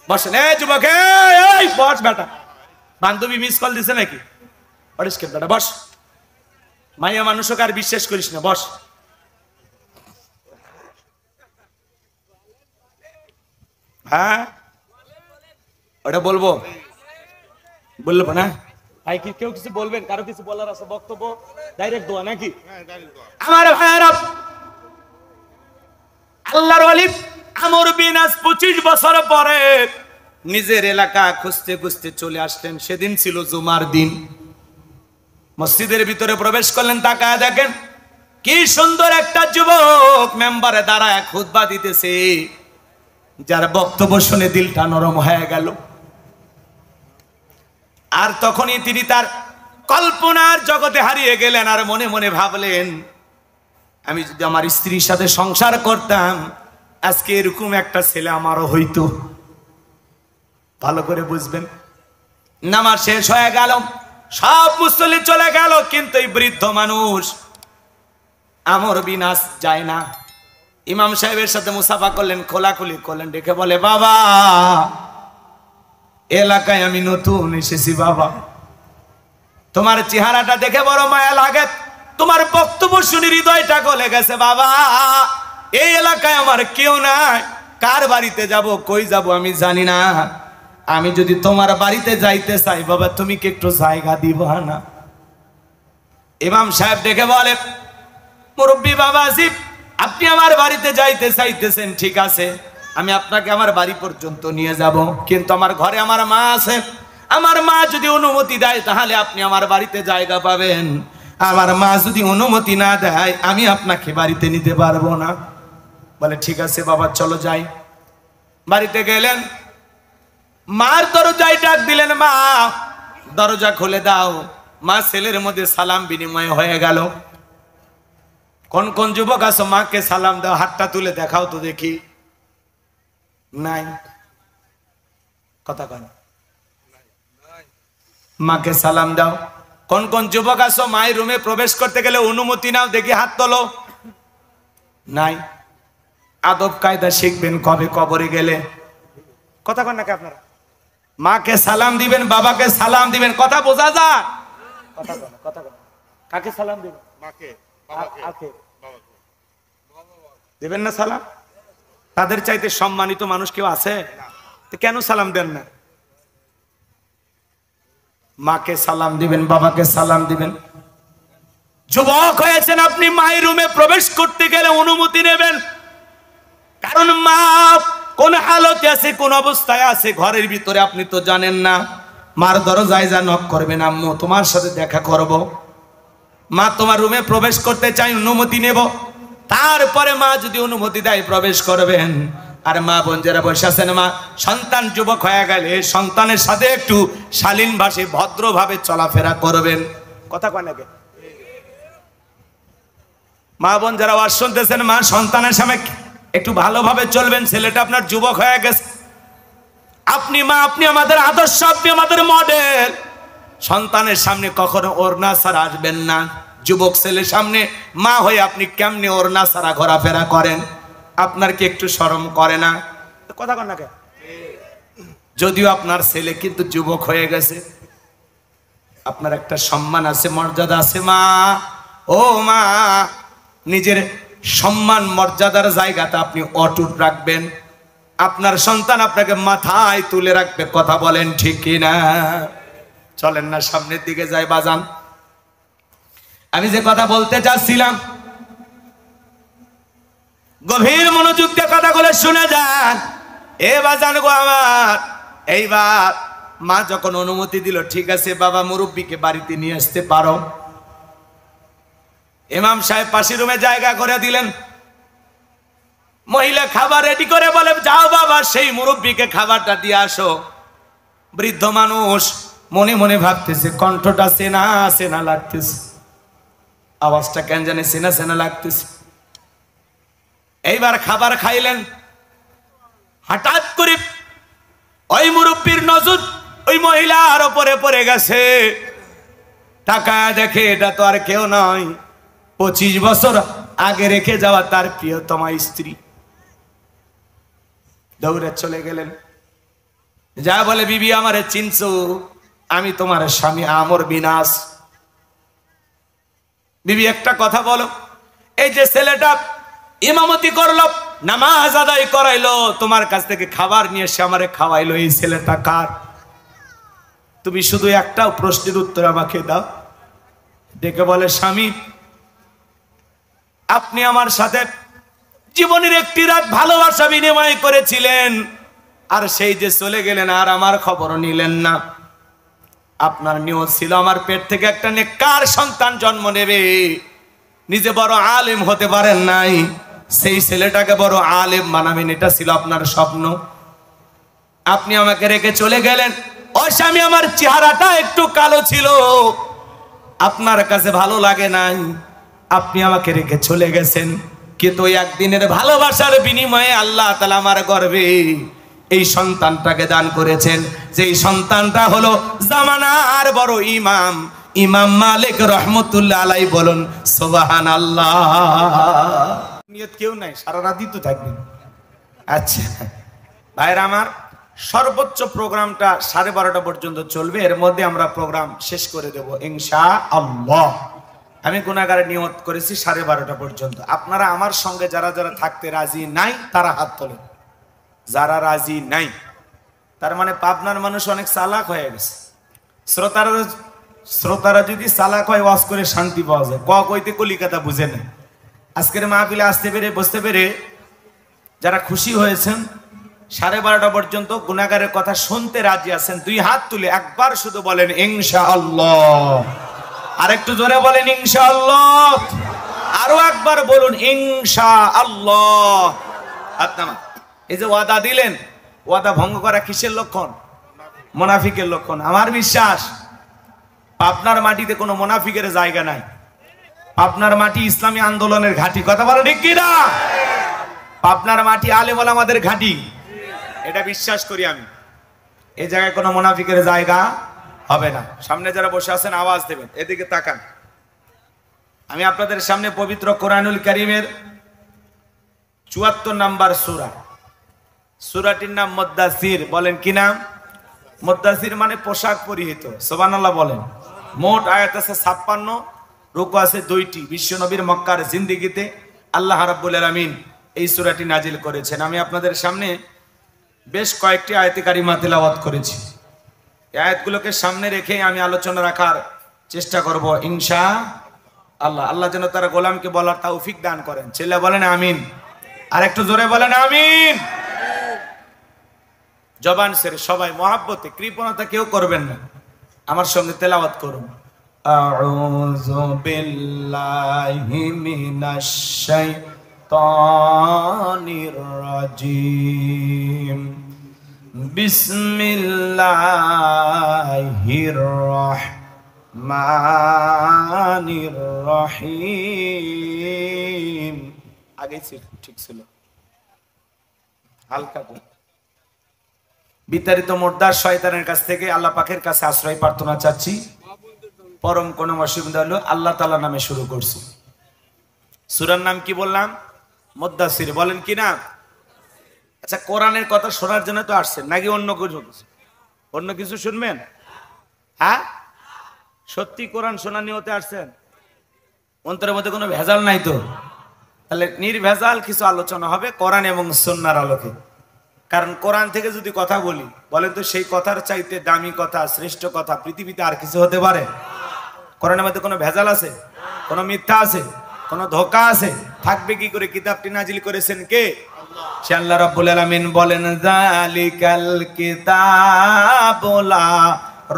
বসেন। এই যুবক, এই বস বেটা। বান্ধবী মিস কল দিছে নাকি? পরিষ্কার বেটা বস। মাইয়া মানুষকে আর বিশ্বাস করিস না, বস। হ্যাঁ ওটা বলবো, বলবো না ভাই? কি কেউ কিছু বলবেন? কারো কিছু বলার আছে? বক্তব্য ডাইরেক্ট দোয়া নাকি? আমার ভাইরা, আল্লাহর ওয়ালি আমর বিন আস 25 বছর পরে নিজের এলাকা খুঁজতে খুঁজতে চলে আসলেন। সেদিন ছিল জুমার দিন। মসজিদের ভিতরে প্রবেশ করলেন। তাকায় দেখেন কি সুন্দর একটা যুবক মেম্বারে দাঁড়ায় খুতবা দিতেছে, যার বক্তব্য শুনে দিলটা নরম হয়ে গেল। আর তখনই তিনি তার কল্পনার জগতে হারিয়ে গেলেন। আর মনে মনে ভাবলেন, আমি যদি আমার স্ত্রীর সাথে সংসার করতাম, আজকে এরকম একটা ছেলে আমারও হইতো। ভালো করে বুঝবেন। নামাজ শেষ হয়ে গেল, সব মুসল্লি চলে গেল, কিন্তু এই বৃদ্ধ মানুষ আমর বিনাশ যায় না। ইমাম সাহেবের সাথে মুসাফা করলেন, খোলাখুলি করলেন, ডেকে বলে, বাবা এলাকায় আমি নতুন এসেছি, বাবা তোমার চেহারাটা দেখে বড় মায়া লাগে, তোমার বক্তব্য শুনি হৃদয়টা গলে গেছে, বাবা এই এলাকায় আমার কেউ নাই, কার বাড়িতে যাব কই যাব আমি জানি না, আমি যদি তোমার বাড়িতে যাইতে চাই বাবা তুমি কি একটু জায়গা দিবা না? ইমাম সাহেব ডেকে বলে, মুরব্বী বাবা আসিফ, আপনি আমার বাড়িতে যাইতে চাইতেছেন, ঠিক আছে আমি আপনাকে আমার বাড়ি পর্যন্ত নিয়ে যাব, কিন্তু আমার ঘরে আমার মা আছে, আমার মা যদি অনুমতি দেয় তাহলে আপনি আমার বাড়িতে জায়গা পাবেন, আমার মা যদি অনুমতি না দেয় আমি আপনাকে বাড়িতে নিতে পারবো না। বলে ঠিক আছে বাবা চলো যাই। বাড়িতে গেলেন, মার দরজায় ডাক দিলেন, মা দরজা খুলে দাও। মা ছেলের মধ্যে সালাম বিনিময় হয়ে গেল। কোন কোন যুবক আছো মাকে সালাম দাও, হাতটা তুলে দেখাও তো দেখি। নাই, কথা কন, মাকে সালাম দাও। কোন কোন যুবক আছো মায়ের রুমে প্রবেশ করতে গেলে অনুমতি নাও, দেখি হাত তোলো। নাই। আদব কায়দা শিখবেন কবে? কবরে গেলে। কথা কন নাকি আপনারা? মাকে সালাম দিবেন, বাবাকে সালাম দিবেন, কথা বোঝা যায়? কথা কন, কথা কন। কাকে সালাম দিবেন? মাকে, বাবাকে। দিবেন না সালাম? তাদের চাইতে সম্মানিত মানুষ কেউ আছে? কেন সালাম দেন না? মাকে সালাম দিবেন, বাবাকে সালাম দিবেন। যুবক হয়েছেন আপনি, মায়ের রুমে প্রবেশ করতে গেলে অনুমতি নেবেন, কারণ মা কোন হালতে আছে, কোন অবস্থায় আছে ঘরের ভিতরে আপনি তো জানেন না। মার দরজায় যা নক করবেন, আম্মু তোমার সাথে দেখা করব, মা তোমার রুমে প্রবেশ করতে চাই, অনুমতি নেব, তারপরে মা যদি অনুমতি দেয় প্রবেশ করবেন। আর মা বোন যারা বসে আছেন, মা সন্তান যুবক হয়ে গেলে সন্তানের সাথে একটু শালীন ভাষে ভদ্রভাবে চলাফেরা করবেন। কথা কয় নাকি? মা বোন যারা ওয়াজ শুনতেছেন, মা সন্তানের সামনে একটু ভালোভাবে চলবেন। ছেলেটা আপনার যুবক হয়ে গেছে, আপনি মা, আপনি আমাদের আদর্শ, আপনি আমাদের মডেল। সন্তানের সামনে কখনো ওড়না ছাড়া আসবেন না। যুবক ছেলের সামনে মা হয়ে আপনি কেমনে ওড়না ছাড়া ঘোরাফেরা করেন? আপনার কি একটু শরম করে না? কথা কন না কেন? যদিও আপনার ছেলে কিন্তু যুবক হয়ে গেছে, আপনার একটা সম্মান আছে, মর্যাদা আছে। মা, ও মা, নিজের সম্মান মর্যাদার জায়গাটা আপনি অটুট রাখবেন, আপনার সন্তান আপনাকে মাথায় তুলে রাখবে। কথা বলেন ঠিক কিনা? চলেন না সামনের দিকে যাই বাজান। আমি যে কথা বলতে চাচ্ছিলাম, গভীর মনোযোগ দিয়ে কথাগুলো শুনে যান। এ বাজান গো আমার, এইবার মা যখন অনুমতি দিল, ঠিক আছে বাবা মুরব্বীকে বাড়িতে নিয়ে আসতে পারো। ইমাম সাহেব পাশের রুমে জায়গা করে দিলেন। মহিলা খাবার রেডি করে বলে, যাও বাবা সেই মুরব্বীকে খাবারটা দিয়ে আসো। বৃদ্ধ মানুষ মনে মনে ভাবতেছে, কণ্ঠটা চেনা চেনা লাগতেছে, আওয়াজটা কেন জানে চেনা চেনা লাগতেছে। এইবার খাবার খাইলেন, হঠাৎ করে ওই মুরব্বীর নজর ওই মহিলার উপরে পড়ে গেছে। টাকা দেখে এটা তো আর কেউ নয়, 25 বছর আগে রেখে যাওয়া তার প্রিয়তমা স্ত্রী। দৌড়ে চলে গেলেন, যা বলে বিবি আমারে চিনছো, আমি তোমার স্বামী আমর বিনাশ। বিবি একটা কথা বলো, এই যে ছেলেটা ইমামতি করলো, নামাজ আদায় করাইলো, তোমার কাছ থেকে খাবার নিয়ে এসে আমারে খাওয়াইলো, এই ছেলেটা কার? তুমি শুধু একটা প্রশ্নের উত্তর আমাকে দাও। ডেকে বলে, স্বামী আপনি আমার সাথে জীবনের একটি রাত ভালোবাসা বিনিময় করেছিলেন, আর সেই যে চলে গেলেন আর আমার খবরও নিলেন না। আপনার নিয়ত ছিল আমার পেট থেকে একটা নেককার সন্তান জন্ম নেবে। নিজে বড় আলেম হতে পারেন নাই, সেই ছেলেটাকে বড় আলেম বানাবেন, এটা ছিল আপনার স্বপ্ন। আপনি আমাকে রেখে চলে গেলেন। ও স্বামী, আমার চেহারাটা একটু কালো ছিল, আপনার কাছে ভালো লাগে নাই, আপনি আমাকে রেখে চলে গেছেন। কিন্তু একদিনের ভালোবাসার বিনিময়ে আল্লাহ তাআলা আমার গর্ভে এই সন্তানটাকে দান করেছেন, যেই সন্তানটা হলো জামানার বড় ইমাম, ইমাম মালিক রহমতুল্লাহ আলাইহি। বলুন সুবহানাল্লাহ। নিয়ত কেউ নাই, সারা রাতই তো থাকবেন। আচ্ছা ভাইরা আমার, সর্বোচ্চ প্রোগ্রামটা 12:30 পর্যন্ত চলবে, এর মধ্যে আমরা প্রোগ্রাম শেষ করে দেব ইনশাআল্লাহ। আমি গুনাহগারের নিয়ত করেছি 12:30 পর্যন্ত। আপনারা আমার সঙ্গে যারা যারা থাকতে রাজি নাই তারা হাত তোলেন। যারা রাজি নাই, তার মানে পাবনার মানুষ অনেক চালাক হয়ে গেছে। শ্রোতারা যদি চালাক হয়, ওয়াজ করে শান্তি পাওয়া যায়। কইতে কলিকাতা বুঝে নেই। আজকের মাহফিলে আসতে পেরে বসতে পেরে যারা খুশি হয়েছেন, 12:30 পর্যন্ত গুনাহগারের কথা শুনতে রাজি আছেন, 2 হাত তুলে একবার শুধু বলেন ইনশাআল্লাহ। আরেকটু জোরে বলেন ইনশাআল্লাহ। আরো একবার বলুন ইনশাআল্লাহ। আপনারা এই যে ওয়াদা দিলেন, ওয়াদা ভঙ্গ করা কিসের লক্ষণ? মুনাফিকের লক্ষণ। আমার বিশ্বাস আপনার মাটিতে কোনো মুনাফিকের জায়গা নাই। আপনার মাটি ইসলামী আন্দোলনের ঘাঁটি। কথা বলে ঠিক কি না? আপনার মাটি আলেম ওলামাদের ঘাঁটি, এটা বিশ্বাস করি আমি। এই জায়গায় কোনো মুনাফিকের জায়গা হবে না। সামনে যারা বসে আছেন আওয়াজ দেবেন, এদিকে তাকান। আমি আপনাদের সামনে পবিত্র কোরআনুল কারীমের 74 নম্বর সূরা, সূরাটির নাম মুদ্দাসির। বলেন কি নাম? মুদ্দাসির মানে পোশাক পরিহিত। সুবহানাল্লাহ বলেন। মোট আয়াত আছে 56, রুকু আছে 2টি। বিশ্বনবীর মক্কার জিন্দেগিতে আল্লাহ রাব্বুল আলামিন এই সূরাটি নাজিল করেছেন। আমি আপনাদের সামনে বেশ কয়েকটি আয়াতে কারিমা তেলাওয়াত করেছি। এই আয়াতগুলোকে সামনে রেখে আমি আলোচনা রাখার চেষ্টা করব ইনশাআল্লাহ। আল্লাহ যেন তার গোলামকে বলার তৌফিক দান করেন। ছেলে বলেন আমিন। আর একটু জোরে বলেন আমিন। জবান ছেড়ে সবাই মহাব্বতে, কৃপণতা কেউ করবেন না, আমার সঙ্গে তেলাওয়াত করুন। আউযু বিল্লাহি মিনাশ শাইতানির রাজিম। বিসমিল্লাহির রাহমানির রহিম। আগে ঠিক ছিল, হালকা করে। বিতাড়িত মুর্দার শয়তানের কাছ থেকে আল্লাহ পাকের কাছে আশ্রয় প্রার্থনা চাচ্ছি। পরম কোন অসুবিধা হলো আল্লাহ তাআলা নামে শুরু করছি। সূরার নাম কি বললাম? মুদ্দাসির। বলেন কি না? আচ্ছা, কোরআনের কথা শোনার জন্য তো আসছেন, নাকি অন্য কিছু শুনবেন? হ্যাঁ, সত্যি কোরআন শোনার নিয়তে আসছেন? অন্তরের মধ্যে কোনো ভেজাল নাই তো? তাহলে নির্ভেজাল কিছু আলোচনা হবে কোরআন এবং সুন্নাহর আলোকে। কারণ কোরআন থেকে যদি কথা বলি, বলেন তো সেই কথার চাইতে দামি কথা, শ্রেষ্ঠ কথা পৃথিবীতে আর কিছু হতে পারে? কোরআনের মধ্যে কোনো ভেজাল আছে? কোনো মিথ্যা আছে? কোনো ধোঁকা আছে? থাকবে কি করে? কিতাবটি নাজিল করেছেন কে? সে আল্লাহ রাব্বুল আলামিন বলেন, যালিকাল কিতাবু লা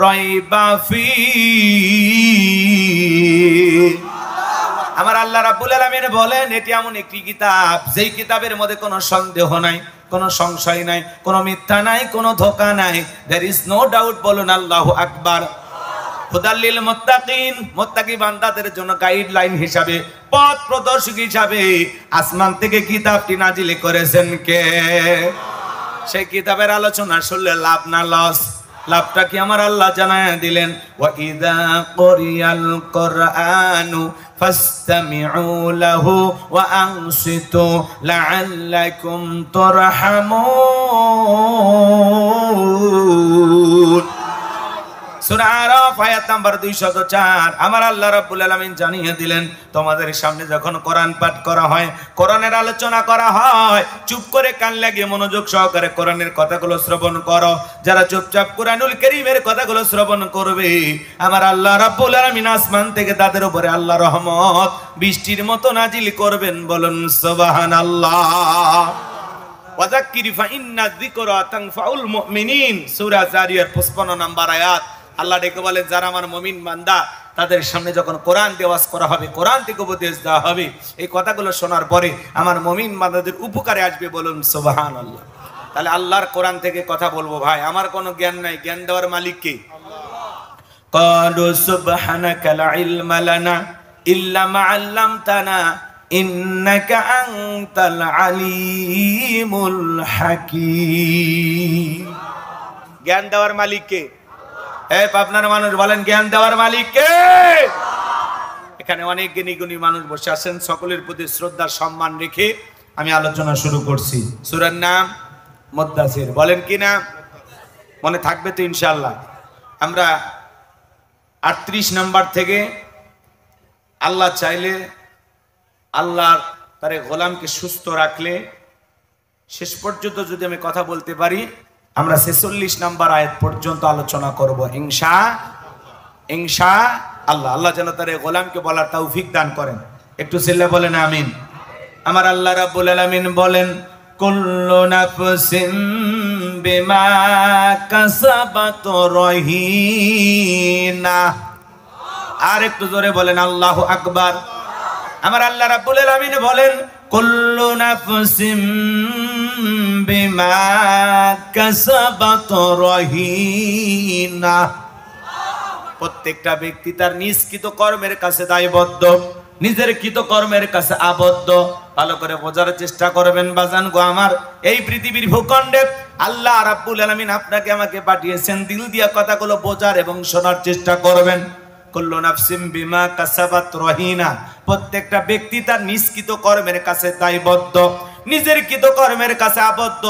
রাইবা ফীহি। আমার আল্লাহ রাব্বুল আলামিন বলেন, এটি এমন একটি কিতাব, যেই কিতাবের মধ্যে কোনো সন্দেহ নাই, কোনো সংশয় নাই, কোনো মিথ্যা নাই, কোনো ধোঁকা নাই। There is no doubt. বলুন আল্লাহু আকবার। হুদাল্লিল মুত্তাকিন, মুত্তাকি বান্দাদের জন্য গাইডলাইন হিসাবে, পথ প্রদর্শক হিসাবে আসমান থেকে কিতাবটি নাজিল করেছেন কে? সেই কিতাবের আলোচনা শুনলে লাভ না লস? লাভটা কি আমার আল্লাহ জানায় দিলেন। ওয়া ইযা কুরিয়াল কুরআনু ফাসতামিউ লাহু ওয়া আনসিতু লাআল্লাকুম তুরহামুন। আয়াত নাম্বার 204 আমার আল্লাহ রাব্বুল আলামিন জানিয়ে দিলেন, তোমাদের সামনে যখন কোরআন পাঠ করা হয়, কোরআনের আলোচনা করা হয়, চুপ করে কান লাগিয়ে মনোযোগ সহকারে কোরআনের কথাগুলো শ্রবণ করো। যারা চুপচাপ কোরআনুল কারীমের কথাগুলো শ্রবণ করবে, আমার আল্লাহ রাব্বুল আলামিন আসমান থেকে তাদের উপরে আল্লাহ রহমত বৃষ্টির মতো নাজিল করবেন। বলুন সুবহানাল্লাহ। ওয়াযাক্কির ফাইন্না যিকরা তানফাউল মুমিনিন, সূরা জারিয়ার 55 নম্বর আয়াত। আল্লাহ ডেকে বলেন, যারা আমার মুমিন বান্দা, তাদের সামনে যখন কোরআন দেওয়াজ করা হবে, কোরআন থেকে উপদেশ দেওয়া হবে, এই কথাগুলো শোনার পরে আমার মুমিন বান্দাদের উপকারে আসবে। বলুন সুবহানাল্লাহ। তাহলে আল্লাহর কোরআন থেকে কথা বলবো ভাই, আমার কোনো জ্ঞান নাই, জ্ঞান দেওয়ার মালিক কে? ক্বালু সুবহানাকা লা ইলমা লানা ইল্লা মা আল্লামতানা ইন্নাকা আনতাল আলিমুল হাকীম। জ্ঞান দেওয়ার মালিক কে? এই পাবনার মানুষ বলেন, জ্ঞান দেওয়ার মালিক কে? এখানে অনেক জ্ঞানী গুণী মানুষ বসে আছেন, সকলের প্রতি শ্রদ্ধা সম্মান রেখে আমি আলোচনা শুরু করছি। সূরার নাম মুদ্দাসির। বলেন কি নাম? মনে থাকবে তো ইনশাআল্লাহ। আমরা 38 নম্বর থেকে আল্লাহ চাইলে, আল্লাহ তার গোলামকে সুস্থ রাখলে, শেষ পর্যন্ত যদি আমি কথা বলতে পারি, আমরা 46 নম্বর আয়াত পর্যন্ত আলোচনা করব ইনশাআল্লাহ। আল্লাহ যেন তার গোলামকে বলার তৌফিক দান করেন। একটু চিল্লা বলেন আমিন। আমার আল্লাহ রাব্বুল আলামিন বলেন, কুল্লু নাফসিন বিমা কাসাবাত রহিনা। আর একটু জোরে বলেন আল্লাহু আকবার। আমার আল্লাহ রাব্বুল আলামিন বলেন, কুল্লু নাফসিন বিমা কাসাবাত রহিনা। প্রত্যেকটা ব্যক্তি তার নিজ কৃত কর্মের কাছে দায়বদ্ধ, নিজের কৃত কর্মের কাছে আবদ্ধ। ভালো করে বোঝার চেষ্টা করবেন বাজান গো আমার। এই পৃথিবীর ভূখণ্ডে আল্লাহ রাব্বুল আলামিন আপনাকে আমাকে পাঠিয়েছেন, দিল দিয়া কথাগুলো বোঝার এবং শোনার চেষ্টা করবেন। কুল্লু নাফসিন বিমা কাসাবাত রহিনা। প্রত্যেকটা ব্যক্তি তার নিষ্কৃত কর্মের কাছে দায়বদ্ধ, নিজের কৃত কর্মের কাছে আবদ্ধ।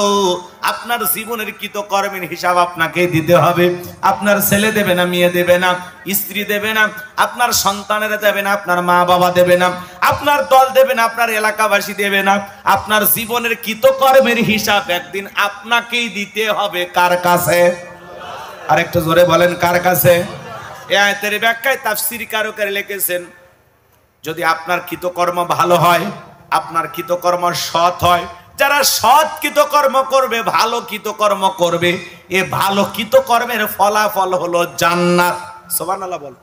আপনার জীবনের কৃত কর্মের হিসাব আপনাকে দিতে হবে। আপনার ছেলে দেবে না, মেয়ে দেবে না, স্ত্রী দেবে না, আপনার সন্তানেরা দেবে না, আপনার মা বাবা দেবে না, আপনার দল দেবে না, আপনার এলাকাবাসী দেবে না। আপনার জীবনের কৃত কর্মের হিসাব একদিন আপনাকেই দিতে হবে। কার কাছে? আরেকটু জোরে বলেন, কার কাছে? এই আয়াতের ব্যাখ্যায় তাফসীরকারকেরা লিখেছেন, যদি আপনার কৃতকর্ম ভালো হয়, আপনার কৃতকর্ম সৎ হয়, যারা সৎ কৃতকর্ম করবে, ভালো কৃতকর্ম করবে, এ ভালো কৃতকর্মের ফলাফল হলো জান্নাত। সুবহানাল্লাহ বল।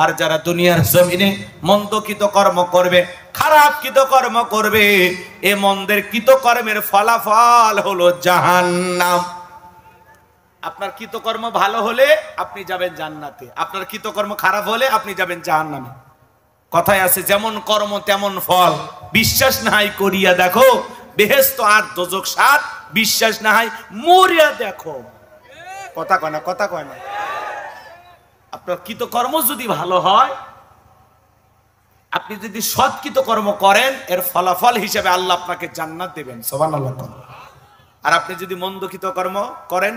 আর যারা দুনিয়ার জমিনে মন্দ কৃতকর্ম করবে, খারাপ কৃতকর্ম করবে, এ মন্দের কৃতকর্মের ফলাফল হলো জাহান্নাম। আপনার কৃতকর্ম ভালো হলে আপনি যাবেন জান্নাতে, আপনার কৃতকর্ম খারাপ হলে আপনি যাবেন জাহান্নামে। কথায় আছে, যেমন কর্ম তেমন ফল। বিশ্বাস না হয় করিয়া দেখো, বেহেশত আর দোজখ সাত। বিশ্বাস না হয় মরিয়া দেখো। কথা কয় না, কথা কয় না। আপনার কৃতকর্ম যদি ভালো হয়, আপনি যদি সৎ কৃতকর্ম করেন, এর ফলাফল হিসেবে আল্লাহ আপনাকে জান্নাত দেবেন। সুবহানাল্লাহ। আর আপনি যদি মন্দ কৃতকর্ম করেন,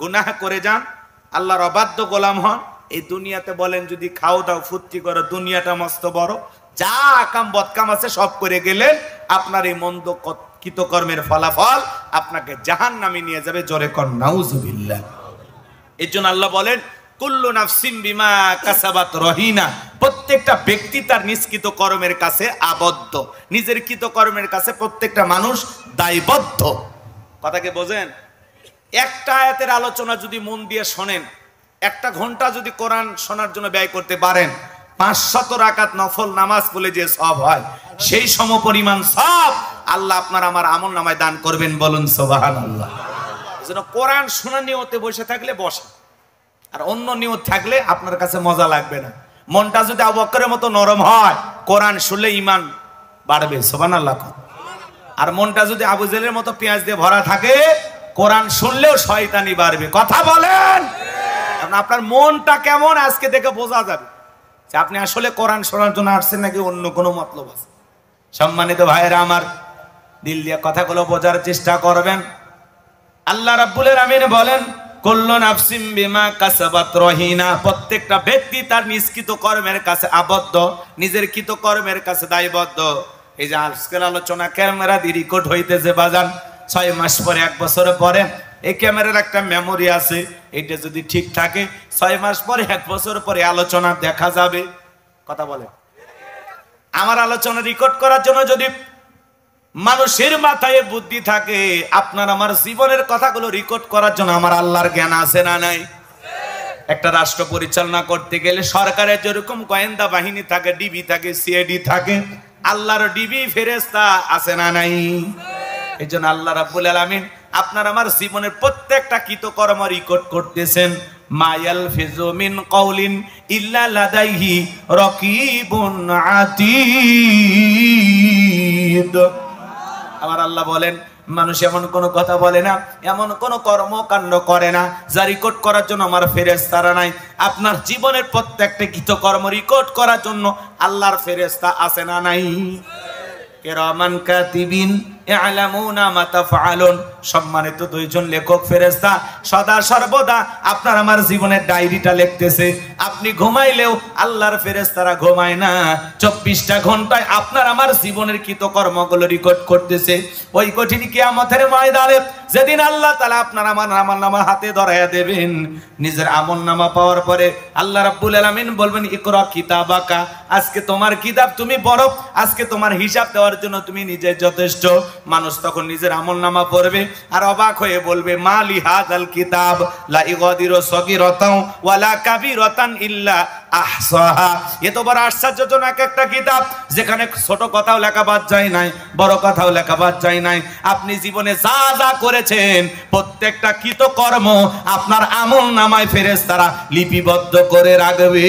গুনাহ করে যান, আল্লাহর অবাধ্য গোলাম হন, এই দুনিয়াতে বলেন যদি খাও দাও ফুর্তি করো, দুনিয়াটা মস্ত বড়, যা আকাম বদকাম আছে সব করে গেলেন, আপনার এই মন্দ কৃতকর্মের ফলাফল আপনাকে জাহান্নামে নিয়ে যাবে। জোরে কর নাউজুবিল্লাহ। এর জন্য আল্লাহ বলেন, কুল্লু নাফসিন বিমা কাসাবাত রহিনা। প্রত্যেকটা ব্যক্তি তার নিষ্কৃত কর্মের কাছে আবদ্ধ, নিজের কৃত কর্মের কাছে প্রত্যেকটা মানুষ দায়বদ্ধ। কথাকে বোঝেন? একটা আয়াতের আলোচনা যদি মন দিয়ে শোনেন, একটা ঘন্টা যদি কোরআন শোনার জন্য ব্যয় করতে পারেন, 500 রাকাত নফল নামাজ পড়লে যে সওয়াব হয়, সেই সমপরিমাণ সওয়াব আল্লাহ আপনার আমার আমল নামায় দান করবেন। বলুন সুবহানাল্লাহ। এজন্য কোরআন শোনার নিয়তে বসে থাকলে বসে, আর অন্য নিয়ত থাকলে আপনার কাছে মজা লাগবে না। মনটা যদি আবু বকরের মতো নরম হয়, কোরআন শুনলে ঈমান বাড়বে। সুবহানাল্লাহ। আর মনটা যদি আবু জেলের মতো পেঁয়াজ দিয়ে ভরা থাকে, কোরআন শুনলেও শয়তানি বাড়বে। কথা বলেন। আপনার মনটা কেমন আজকে দেখে বোঝা যাবে যে আপনি আসলে কোরআন শোনার জন্য আসছেন নাকি অন্য কোনো মতলব আছে। সম্মানিত ভাইয়েরা আমার, দিল দিয়ে কথাগুলো বোঝার চেষ্টা করবেন। আল্লাহ রাব্বুল আলামিন বলেন, কুল্লু নাফসিন বিমা কাসাবাত রহিনা, প্রত্যেকটা ব্যক্তি তার নিষ্কৃত কর্মের কাছে আবদ্ধ, নিজের কৃত কর্মের কাছে দায়বদ্ধ। এই যে আজকের আলোচনা ক্যামেরা দিয়ে রেকর্ড হইতেছে বাজান, 6 মাস পরে 1 বছর পরে এই ক্যামেরার একটা মেমোরি আছে, এটা যদি ঠিক থাকে 6 মাস পরে 1 বছর পরে আলোচনা দেখা যাবে। কথা বলে, আমার আলোচনা রেকর্ড করার জন্য যদি মানুষের মাথায় বুদ্ধি থাকে, আপনার আমার জীবনের কথাগুলো রেকর্ড করার জন্য আমার আল্লাহর জ্ঞান আছে না নাই? একটা রাষ্ট্র পরিচালনা করতে গেলে সরকারের যেরকম গোয়েন্দা বাহিনী থাকে, ডিবি থাকে, সিআইডি থাকে, আল্লাহর ডিবি ফেরেশতা আছে না নাই? এই জন্য আল্লাহ রাব্বুল আলামিন আপনার আমার জীবনের প্রত্যেকটা কৃতকর্ম রেকর্ড করতেছেন। মায়াল ফিজু মিন কাউলিন ইল্লা লাদাইহি রাকিবুন আতীদ। আমার আল্লাহ বলেন, মানুষ এমন কোন কথা বলে না, এমন কোন কর্মকাণ্ড করে না যা রেকর্ড করার জন্য আমার ফেরেশতারা নাই। আপনার জীবনের প্রত্যেকটা কৃতকর্ম রেকর্ড করার জন্য আল্লাহর ফেরেশতা আছে না নাই? কিরামান কাতিবিন ইয়ালামুনা মা তাফআলুন, সম্মানিত 2 জন লেখক ফেরেশতা সদা সর্বদা আপনার আমার জীবনের ডায়েরিটা লিখতেছে। আপনি ঘুমাইলেও আল্লাহর ফেরেশতারা ঘুমায় না, 24টা ঘন্টায় আপনার আমার জীবনের কৃতকর্মগুলো রেকর্ড করতেছে। ওই কঠিন কিয়ামতের ময়দানে যেদিন আল্লাহ তাআলা আপনার আমার আমলনামা হাতে ধরায়া দেবেন, নিজের আমলনামা পাওয়ার পরে আল্লাহ রাব্বুল আলামিন বলবেন, ইকরা কিতাবাকা, আজকে তোমার কিতাব তুমি পড়ো, আজকে তোমার হিসাব দেওয়ার জন্য তুমি নিজে যথেষ্ট। মানুষ তখন নিজের আমলনামা পড়বে আর অবাক হয়ে বলবে, মালি হাযাল কিতাব লা ইগাদিরু সগীরাতান ওয়ালা কাবীরাতান ইল্লা আহসাহা। এত বড় আশ্চর্যজনক একটা কিতাব যেখানে ছোট কথাও লেখা বাদ যায় নাই, বড় কথাও লেখা বাদ যায় নাই। আপনি জীবনে যা যা করেছেন প্রত্যেকটা কৃতকর্ম আপনার আমলনামায় ফেরেশতারা লিপিবদ্ধ করে রাখবে।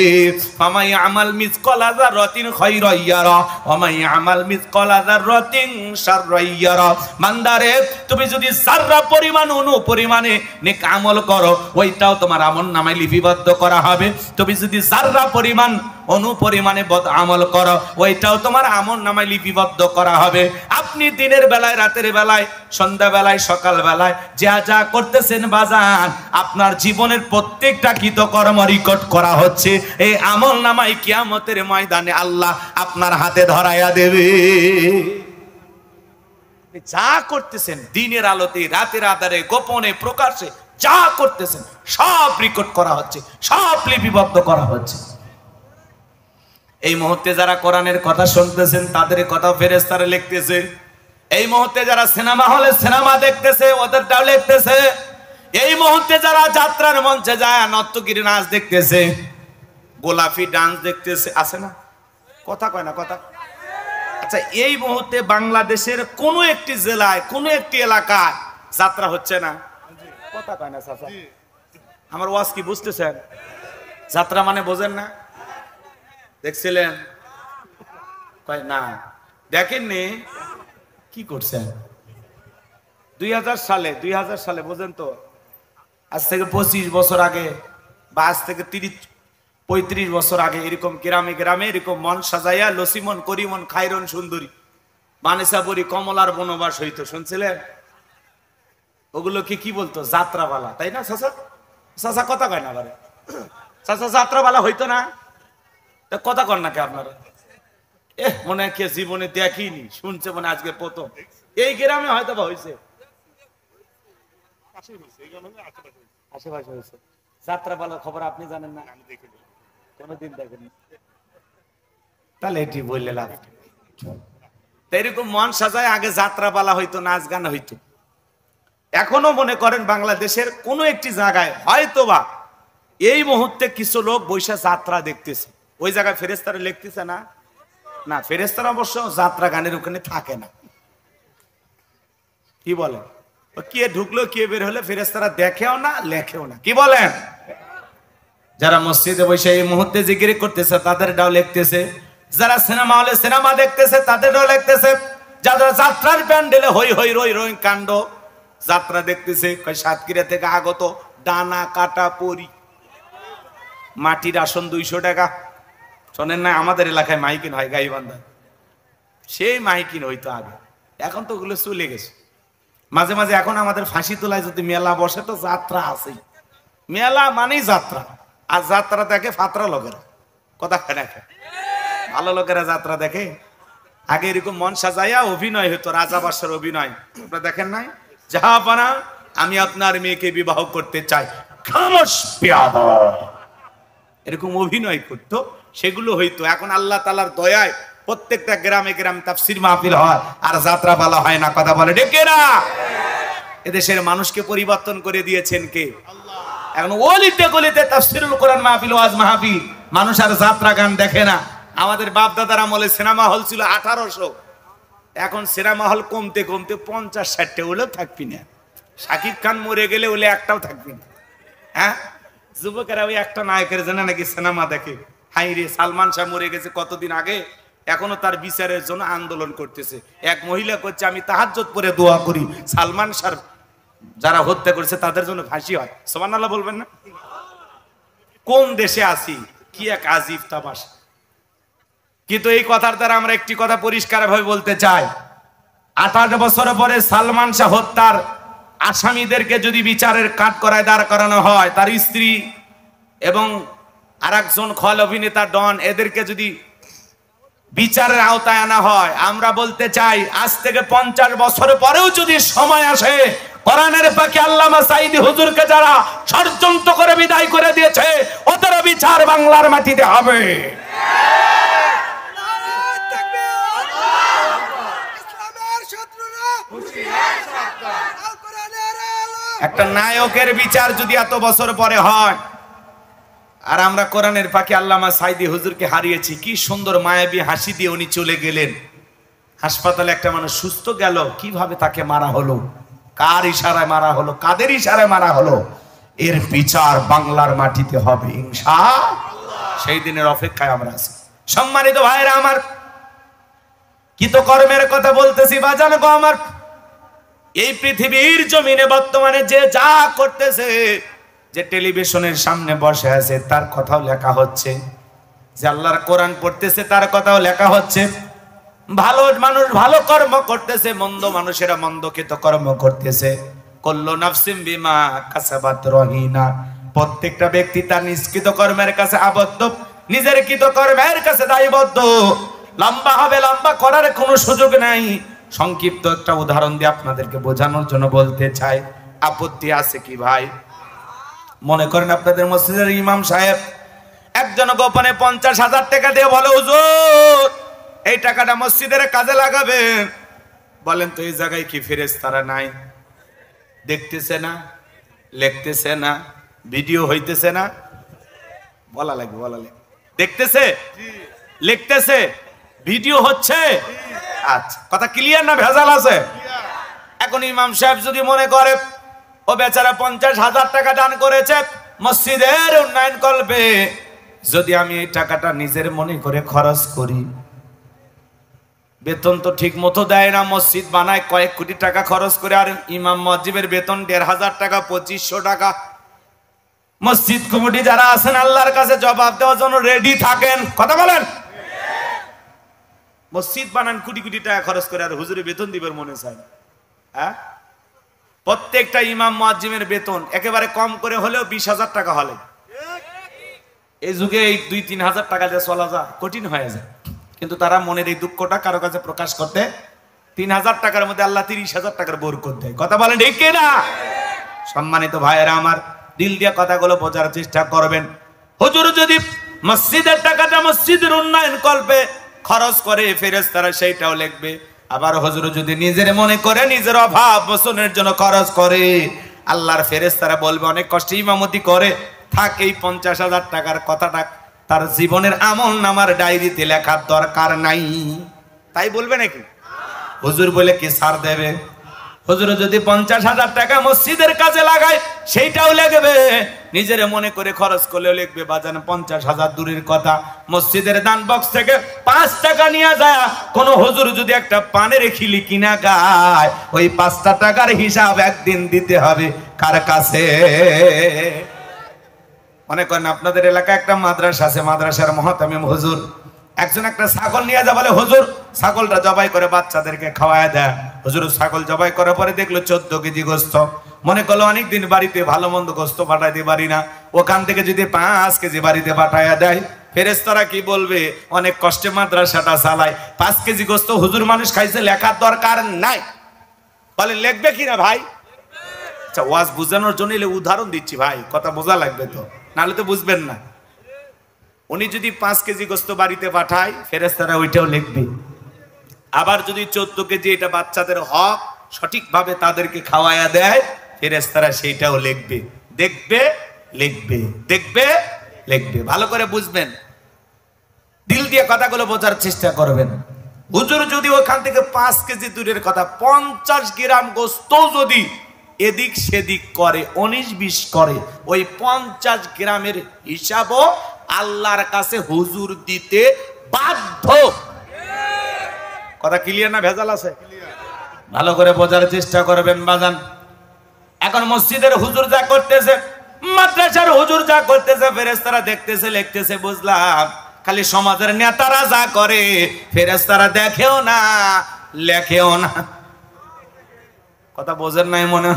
ফামাই আমাল মিসকালা যারাতিন খায়রান ইয়ারা ওয়া মাই আমাল মিসকালা যারাতিন শাররান ইয়ারা। বান্দারে, তুমি যদি যারা পরিমাণ অনু পরিমাণে নেক আমল করো, ওইটাও তোমার আমলনামায় লিপিবদ্ধ করা হবে। তুমি যদি যারা পরিমাণ অনুপরিমাণে বদ আমল করো, ওইটাও তোমার আমলনামায় লিপিবদ্ধ করা হবে। আপনি দিনের বেলায়, রাতের বেলায়, সন্ধ্যা বেলায়, সকাল বেলায় যা যা করতেছেন বাজান, আপনার জীবনের প্রত্যেকটা কৃতকর্ম রেকর্ড করা হচ্ছে। এই আমলনামায় কিয়ামতের ময়দানে আল্লাহ আপনার হাতে ধরায়া দেবে। যা করতেছেন দিনের আলোতে, রাতের আধারে, গোপনে, প্রকাশ্যে যা করতেছেন সব রেকর্ড করা হচ্ছে, সব লিপিবদ্ধ করা হচ্ছে। এই মুহূর্তে যারা কোরআনের কথা শুনতেছেন তাদের কথা ফেরেশতারা লিখতেছে। এই মুহূর্তে যারা সিনেমা হলে সিনেমা দেখতেছে ওদেরটাও লিখতেছে। এই মুহূর্তে যারা যাত্রার মঞ্চে যায় নর্তকীর নাচ দেখতেছে, গোলাপি ডান্স দেখতেছে, আছে না? কথা কয় না কথা। আচ্ছা, এই মুহূর্তে বাংলাদেশের কোন একটি জেলায়, কোন একটি এলাকায় যাত্রা হচ্ছে না? কথা কয় না চাচা। আমার ওয়াজ কি বুঝতেছেন? যাত্রা মানে বোঝেন না? দেখছিলেন? কয় না, দেখেননি। কি করছেন? 2000 সালে বোঝেন তো, আজ থেকে 25 বছর আগে বা আজ থেকে 30-35 বছর আগে এরকম গ্রামে গ্রামে এরকম মন সাজাইয়া লসিমন, করিমন, খায়রন, সুন্দরী, মানেসাবরী, কমলার বনবাস হইতো, শুনছিলেন? ওগুলোকে কি বলতো? যাত্রাপালা, তাই না চাচা? চাচা কথা কয় না বারে? চাচা যাত্রাপালা হইতো না? কথা কন নাকি আপনারা? মনে হয় কে জীবনে দেখিনি, শুনছে মনে আজকে প্রথম। এই গ্রামে হয়তো বা হয়েছে, আশেপাশে হয়েছে। যাত্রাপালার খবর আপনি জানেন না? কোনদিন দেখেন? তাহলে এটি বললে লাভ। এরকম মন সাজায় আগে যাত্রাপালা হইতো, নাচ গান হইতো। এখনো মনে করেন বাংলাদেশের কোন একটি জায়গায় হয়তোবা এই মুহূর্তে কিছু লোক বৈশা যাত্রা দেখতেছে, ওই জায়গায় ফেরেশতারা লিখতেছে না? না, ফেরেশতারা অবশ্য যাত্রা গানের ওখানে থাকে না। কি বলেন? কে ঢুকলো কে বের হলে ফেরেশতারা দেখেও না, লেখেও না। কি বলেন? যারা মসজিদে বসে এই মুহূর্তে জিকির করতেছে তাদেরটাও লিখতেছে, যারা সিনেমা হলে সিনেমা দেখতেছে তাদেরটাও লিখতেছে, যারা যাত্রার প্যান্ডেলে হই হই রই রই কাণ্ড যাত্রা দেখতেছে, সাতক্ষীরা থেকে আগত ডানা কাটা পরি, মাটির আসন 200 টাকা। শোনেন না, আমাদের এলাকায় মাইকিন হয় গাইবান্ধা, সেই মাইকিন হইতো আগে, এখন তো ওগুলো চলে গেছে। মাঝে মাঝে এখন আমাদের ফাঁসি তোলায় যদি মেলা বসে তো যাত্রা আছেই, মেলা মানেই যাত্রা, আর যাত্রা দেখে ফাত্রা লোকেরা, কথা দেখে ভালো লোকেরা যাত্রা দেখে। আগে এরকম মন সাজাইয়া অভিনয় হতো, রাজা বাদশার অভিনয় আপনারা দেখেন নাই? জাহাপানা আমি আপনার মেয়েকে বিবাহ করতে চাই, খামোশ পেয়াদা, এরকম অভিনয় করতো, সেগুলো হইতো। এখন আল্লাহ তাআলার দয়ায় প্রত্যেকটা গ্রামে গ্রামে তাফসীর মাহফিল হয়, আর যাত্রা পালা হয় না, কথা বলে ডেকে না। এদেশের মানুষকে পরিবর্তন করে দিয়েছেন কে? আল্লাহ। এখন অলিতে গলিতে তাফসীরুল কোরআন মাহফিল, ওয়াজ মাহফিল, মানুষ আর যাত্রা গান দেখে না। আমাদের বাপ দাদার আমলে সিনেমা হল ছিল 1800, এখন সিনেমা হল কমতে কমতে 50-60টা হলেও থাকবি না। শাকিব খান মরে গেলে ওলে একটাও থাকবি না। হ্যাঁ, যুবকেরা ওই একটা নায়কের জন্য নাকি সিনেমা দেখে। হাই রে, সালমান শাহ মরে গেছে কতদিন আগে, এখনো তার বিচারের জন্য আন্দোলন করতেছে। এক মহিলা করছে আমি তাহাজ্জুদ পড়ে দোয়া করি সালমান শাহ যারা হত্যা করেছে তাদের জন্য ফাঁসি হয়। সুবহানাল্লাহ বলবেন না? কোন দেশে আছি, কি এক আজীব তামাশা। কিন্তু এই কথার দ্বারা আমরা একটি কথা পরিষ্কার ভাবে বলতে চাই, 28 বছর পরে সালমান শাহ হত্যার আসামিদেরকে যদি বিচারের কাঠগড়ায় দাঁড় করানো হয়, তার স্ত্রী এবং আরেকজন খল অভিনেতা ডন, এদেরকে যদি বিচারের আওতায় আনা হয়, আমরা বলতে চাই আজ থেকে 50 বছর পরেও যদি সময় আসে, কোরআনের পাখি আল্লামা সাঈদী হুজুরকে যারা ষড়যন্ত্র করে বিদায় করে দিয়েছে, ওদের বিচার বাংলার মাটিতে হবে। একটা নায়কের বিচার যদি এত বছর পরে হয়, আর আমরা কোরআনের পাখি আল্লামা সাঈদী হুজুরকে হারিয়েছি। কি সুন্দর মায়াবী হাসি দিয়ে উনি চলে গেলেন। হাসপাতালে একটা মানুষ সুস্থ গেল, কিভাবে তাকে মারা হলো, কার ইশারায় মারা হলো, কাদের ইশারায় মারা হলো, এর বিচার বাংলার মাটিতে হবে ইনশাআল্লাহ। সেই দিনের অপেক্ষায় আমরা আছি। সম্মানিত ভাইরা আমার, কৃতকর্মের কথা বলতেছি বাজান গো আমার। এই পৃথিবীর জমিনে বর্তমানে যে যা করতেছে, যে টেলিভিশনের সামনে বসে আছে তার কথাও লেখা হচ্ছে, যে আল্লাহর কোরআন পড়তেছে তার কথাও লেখা হচ্ছে। ভালো মানুষ ভালো কর্ম করতেছে, মন্দ মানুষেরা মন্দ কর্ম করতেছে। কুল্লু নাফসিন বিমা কাসাবাত রহিনা, প্রত্যেকটা ব্যক্তি তার নিষ্কৃত কর্মের কাছে আবদ্ধ, নিজের কৃত কর্মের কাছে দায়বদ্ধ। লম্বা হবে, লম্বা করার কোনো সুযোগ নাই। সংক্ষিপ্ত একটা উদাহরণ দিয়ে আপনাদেরকে বোঝানোর জন্য বলতে চাই, আপত্তি আছে কি ভাই? মনে করেন আপনাদের মসজিদের ইমাম সাহেব একজন গোপনে 50,000 টাকা দিয়ে বলে, হুজুর এই টাকাটা মসজিদের কাজে লাগাবেন। বলেন তো এই জায়গায় কি ফেরেশতারা নাই? দেখতেছে না, লিখতেছে না, ভিডিও হইতেছে না? বলা লাগবে, বলা লাগবে। দেখতেছে, লিখতেছে, ভিডিও হচ্ছে। আচ্ছা, কথা ক্লিয়ার না ভেজাল আছে? এখন ইমাম সাহেব যদি মনে করে ও বেচারা 50,000 টাকা দান করেছে মসজিদের উন্নয়ন কল্পে, যদি আমি এই টাকাটা নিজের মনে করে খরচ করি, বেতন তো ঠিক মতো দেয় না, মসজিদ বানায় কয়েক কোটি টাকা খরচ করে, আর ইমাম মুয়াজ্জিবের বেতন 1,500 টাকা, 2500 টাকা। মসজিদ কমিটি যারা আছেন আল্লাহর কাছে জবাব দেওয়ার জন্য রেডি থাকেন, কথা বলেন। মসজিদ বানান কোটি কোটি টাকা খরচ করে, আর হুজুরের বেতন দিবেন মনে চায় না। হ্যাঁ, প্রত্যেকটা ইমাম মুয়াজ্জিমের বেতন একেবারে কম করে হলেও 20,000 টাকা হলে, এই যুগে এই 2-3 হাজার টাকা দিয়ে চলা যায় কঠিন হয়ে যায়। কিন্তু তারা মনের এই দুঃখটা কারো কাছে প্রকাশ করতে 3,000 টাকার মধ্যে আল্লাহ 30,000 টাকার বরকত দেয়, কথা বলেন ঠিক কিনা? সম্মানিত ভাইয়েরা আমার, দিল দিয়ে কথাগুলো বোঝার চেষ্টা করবেন। হুজুর যদি মসজিদের টাকাটা মসজিদের উন্নয়ন কল্পে খরচ করে, ফেরেশতারা সেইটাও লিখবে। আবার হুজুর যদি নিজের মনে করে নিজের অভাব মোচনের জন্য খরচ করে, আল্লাহর ফেরেশতারা বলবে অনেক কষ্টে ইমামতি করে, থাক এই 50,000 টাকার কথাটা তার জীবনের আমল নামার ডায়েরিতে লেখার দরকার নাই। তাই বলবে নাকি? হুজুর বলে কি ছাড় দেবে? হুজুর যদি 50,000 টাকা মসজিদের কাজে লাগায়, সেইটাও লিখবে। নিজের মনে করে খরচ করলেও লিখবে। বাজান 50,000 দূরের কথা, মসজিদের দান বক্স থেকে 5 টাকা নিয়ে যায় কোন হুজুর যদি একটা পানের খিলি কিনা গায়, ওই 5টা টাকার হিসাব একদিন দিতে হবে কার কাছে? মনে করেন আপনাদের এলাকায় একটা মাদ্রাসা আছে, মাদ্রাসার মুহতামিম হুজুর একজন একটা ছাগল নিয়ে যা বলে হুজুর ছাগলটা জবাই করে বাচ্চাদেরকে খাওয়ায় দেয়। হুজুর ছাগল জবাই করার পরে দেখলো 14 কেজি গোস্ত। মনে করলো অনেকদিন বাড়িতে ভালো মন্দ গোস্ত পাঠাইতে পারি না, ওখান থেকে যদি 5 কেজি বাড়িতে পাঠাইয়া দেয়, ফেরেশতারা কি বলবে? অনেক কষ্টে মাদ্রাসাটা চালায়, 5 কেজি গোস্ত হুজুর মানুষ খাইছে, লেখার দরকার নাই। বলে লিখবে কিনা ভাই? আচ্ছা, ওয়াজ বুঝানোর জন্য উদাহরণ দিচ্ছি ভাই, কথা বোঝা লাগবে তো, নাহলে তো বুঝবেন না। উনি যদি 5 কেজি গোস্ত বাড়িতে পাঠায়, ফেরেশতারা ওইটাও লিখবে। আবার যদি 14 কেজি এটা বাচ্চাদের হক সঠিকভাবে তাদেরকে খাওয়ায়া দেয়, ফেরেশতারা সেইটাও লিখবে। দেখবে, লিখবে, দেখবে, লিখবে। ভালো করে বুঝবেন, দিল দিয়ে কথাগুলো বোঝার চেষ্টা করবেন। হুজুর যদি ওখান থেকে 5 কেজি দূরের কথা 50 গ্রাম গোস্ত যদি এদিক সেদিক করে, 19-20 করে, ওই 50 গ্রামের হিসাবও আল্লাহর কাছে হুজুর দিতে বাধ্য। কথা ক্লিয়ার না ভেজাল আছে? ভালো করে বোঝার চেষ্টা করবেন বাজান। এখন মসজিদের হুজুর যা করতেছে, মাদ্রাসার হুজুর যা করতেছে, ফেরেশতারা দেখতেছে, লিখতেছে, বুঝলাম। খালি সমাজের নেতারা যা করে ফেরেশতারা দেখেও না, লেখেও না। কথা বোঝেন নাই মনে?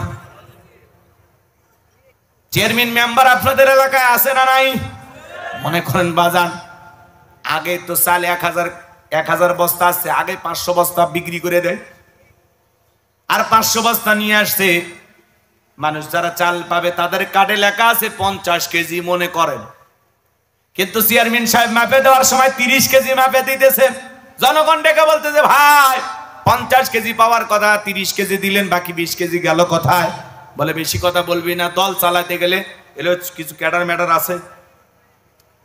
চেয়ারম্যান মেম্বার আপনাদের এলাকায় আছে না নাই? মনে করেন বাজান, আগে তো চাল 1000 বস্তা আসছে, আগে 500 বস্তা বিক্রি করে দেয়, আর 500 বস্তা নিয়ে আসছে। মানুষ যারা চাল পাবে তাদের কার্ডে লেখা আছে 50 কেজি মনে করেন, কিন্তু চেয়ারম্যান সাহেব মাপে দেওয়ার সময় 30 কেজি মাপে দিতেছে। জনগণ ডেকে বলতেছে, ভাই 50 কেজি পাওয়ার কথা, 30 কেজি দিলেন, বাকি 20 কেজি গেল কোথায়? বলে বেশি কথা বলবি না, দল চালাতে গেলে এলো কিছু ক্যাডার ম্যাডার আছে,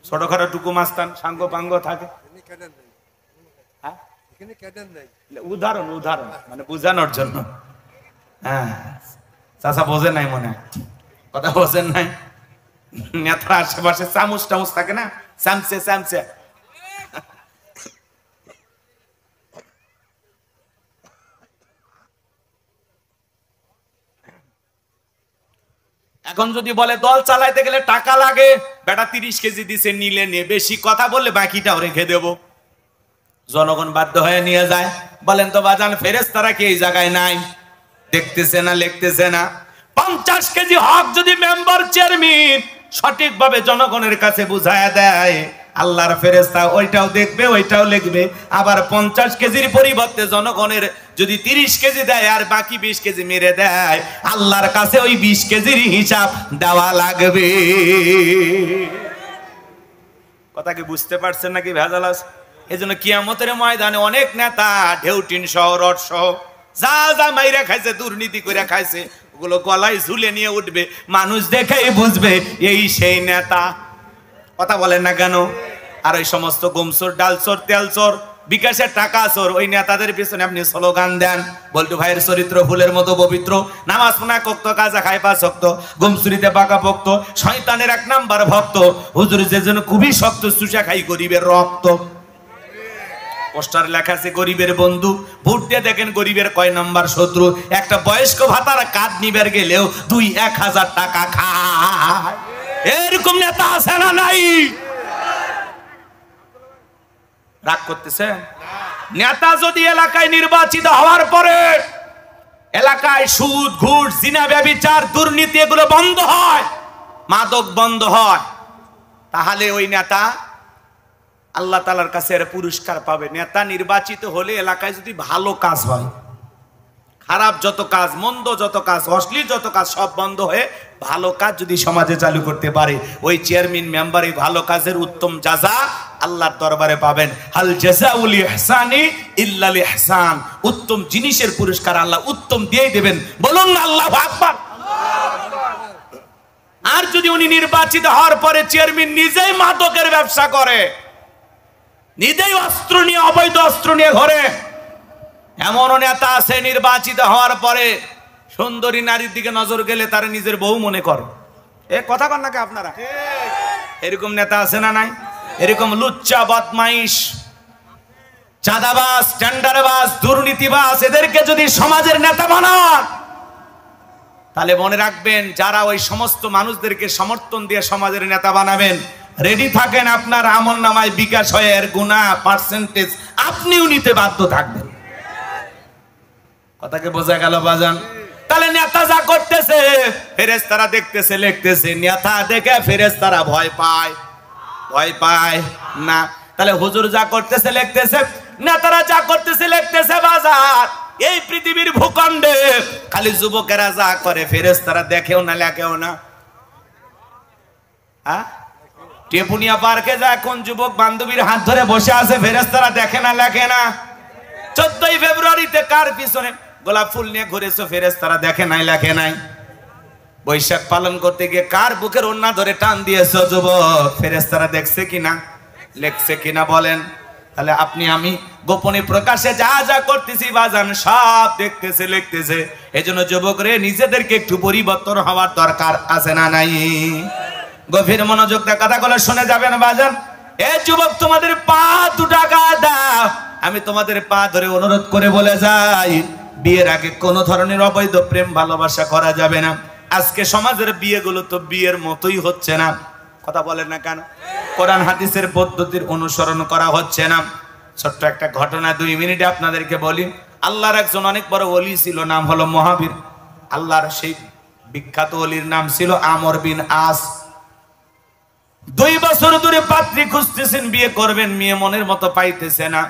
ছোটখাটো টুকু মাস্তান সাঙ্গ পাঙ্গ থাকে। উদাহরণ মানে বুঝানোর জন্য। হ্যাঁ, চাচা বোঝেন নাই মনে, কথা বোঝেন নাই। নেতার আশেপাশে চামচ টামচ থাকে না, চামচে। এখন যদি বলে দল চালাইতে গেলে টাকা লাগে, বেটা 30 কেজি দিছে, নিলে নে, বেশি কথা বললে বাকিটাও রেখে দেব। জনগণ বাধ্য হয়ে নিয়ে যায়। বলেন তো বাজান, ফেরেশতারা কি এই জায়গায় নাই? দেখতেছে না, লিখতেছে না? 50 কেজি হক যদি মেম্বার চেয়ারম্যান সঠিকভাবে জনগণের কাছে বুঝায়া দেয়, আল্লাহর ফেরেশতা ওইটাও দেখবে, ওইটাও লিখবে। আবার 50 কেজির পরিবর্তে জনগণের যদি 30 কেজি দেয় আর বাকি 20 কেজি মেরে দেয়, আল্লাহর কাছে ওই 20 কেজির হিসাব দেওয়া লাগবে। কথা কি বুঝতে পারছেন নাকি ভেজাল আছে? এজন্য কিয়ামতের ময়দানে অনেক নেতা ঢেউটিন সহ রড সহ যা মাইরা খাইছে, দুর্নীতি করে খাইছে, ওগুলো গলায় ঝুলে নিয়ে উঠবে, মানুষ দেখেই বুঝবে এই সেই নেতা। কথা বলেন না কেন? আর ওই সমস্ত গমচোর, ডালচোর, তেলচোর, বিকাশের টাকা চোর, ওই নেতাদের পিছনে আপনি স্লোগান দেন, বল্টু ভাইয়ের চরিত্র ফুলের মতো পবিত্র, নামাজ পড়া কক্ত, কাজা খাই পা শক্ত, গমচুরিতে পাকা ভক্ত, শয়তানের 1 নাম্বার ভক্ত, হুজুর যে জন্য খুবই শক্ত, চুষা খাই গরিবের রক্ত। পোস্টার লেখা আছে গরিবের বন্ধু, ভোট দিয়ে দেখেন গরিবের কয় নাম্বার শত্রু। একটা বয়স্ক ভাতার কার্ড নিবার গেলেও 2-1000 টাকা খায়। এরকম নেতা আছে না নাই? রাগ করতেছে? নেতা যদি এলাকায় নির্বাচিত হওয়ার পরে এলাকায় সুদ, ঘুষ, জিনা, ব্যভিচার, দুর্নীতি এগুলো বন্ধ হয়, মাদক বন্ধ হয়, তাহলে ওই নেতা আল্লাহ তাআলার কাছে এর পুরস্কার পাবে। নেতা নির্বাচিত হলে এলাকায় যদি ভালো কাজ হয়, খারাপ যত কাজ, মন্দ যত কাজ, অশ্লীল যত কাজ সব বন্ধ হয়ে ভালো কাজ যদি সমাজে চালু করতে পারে, ওই চেয়ারম্যান মেম্বার এই ভালো কাজের উত্তম জাযা আল্লাহর দরবারে পাবেন। হাল জাযাউল ইহসানি ইল্লাল ইহসান, উত্তম জিনিসের পুরস্কার আল্লাহ উত্তম দিয়েই দেবেন। বলুন না আল্লাহু আকবার। আর যদি উনি নির্বাচিত হওয়ার পরে চেয়ারম্যান নিজেই মাদকের ব্যবসা করে, নিজেই অস্ত্র নিয়ে, অবৈধ অস্ত্র নিয়ে ঘরে, এমন নেতা আছে নির্বাচিত হওয়ার পরে সুন্দরী নারীর দিকে নজর গেলে তার নিজের বউ মনে করে। এ কথা কন নাকি আপনারা? এরকম নেতা আছে না নাই? এরকম লুচ্চা, বদমাইশ, চাঁদাবাজ, টেন্ডারবাজ, দুর্নীতিবাজ এদেরকে যদি সমাজের নেতা বানান, তাহলে মনে রাখবেন যারা ওই সমস্ত মানুষদেরকে সমর্থন দিয়ে সমাজের নেতা বানাবেন, রেডি থাকেন, আপনার আমল নামায় বিকাশ হয় এর গুনাহ পার্সেন্টেজ আপনিও নিতে বাধ্য থাকবেন। কথাকে বোঝা গেল বাজান? তাহলে নেতা যা করতেছে ফেরেশতারা দেখতেছে লিখতেছে, নেতা দেখে ফেরেশতারা ভয় পায়? ভয় পায় না। তাহলে হুজুর যা করতেছে লিখতেছে, নেতারা যা করতেছে লিখতেছে বাজার। এই পৃথিবীর ভূখণ্ডে খালি যুবকেরা যা করে ফেরেশতারা দেখেও না লেখেও না। টেপুনিয়া পার্কে যা কোন যুবক বান্ধবীর হাত ধরে বসে আছে ফেরেশতারা দেখে না লেখে না? 14 ফেব্রুয়ারিতে কার পিছনে গোলাপ ফুল নিয়ে ঘুরেছো ফেরেশতারা দেখে নাই লেখে নাই? বৈশাখ পালন করতে গিয়ে কার বুকের ওন্না ধরে টান দিয়েছো যুবক ফেরেশতারা দেখছে কিনা লেখছে কিনা বলেন? তাহলে আপনি আমি গোপনে প্রকাশে যা যা করতেছি বাজান সব দেখতেছে লিখতেছে। এজন্য যুবক রে নিজেদেরকে একটু পরিবর্তন হওয়ার দরকার আছে না নাই? গভীর মনোযোগ দিয়ে কথাগুলো শুনে যাবেন বাজান। এ যুবক তোমাদের পা দুটা দাও, আমি তোমাদের পা ধরে অনুরোধ করে বলে যাই, বিয়ের আগে কোনো ধরনের অবৈধ প্রেম ভালোবাসা করা যাবে না। আজকে সমাজের বিয়েগুলো তো বিয়ের মতোই হচ্ছে না। কথা বলেন না কেন? কোরআন হাদিসের পদ্ধতির অনুসরণ করা হচ্ছে না। ছোট্ট একটা ঘটনা 2 মিনিটে আপনাদেরকে বলি। আল্লাহর একজন অনেক বড় ওলি ছিল, নাম হলো মহাবীর। আল্লাহর সেই বিখ্যাত ওলির নাম ছিল আমর বিন আস। 2 বছর ধরে পাত্রী খুঁজতেছেন, বিয়ে করবেন, মেয়ে মনের মতো পাইতেছে না।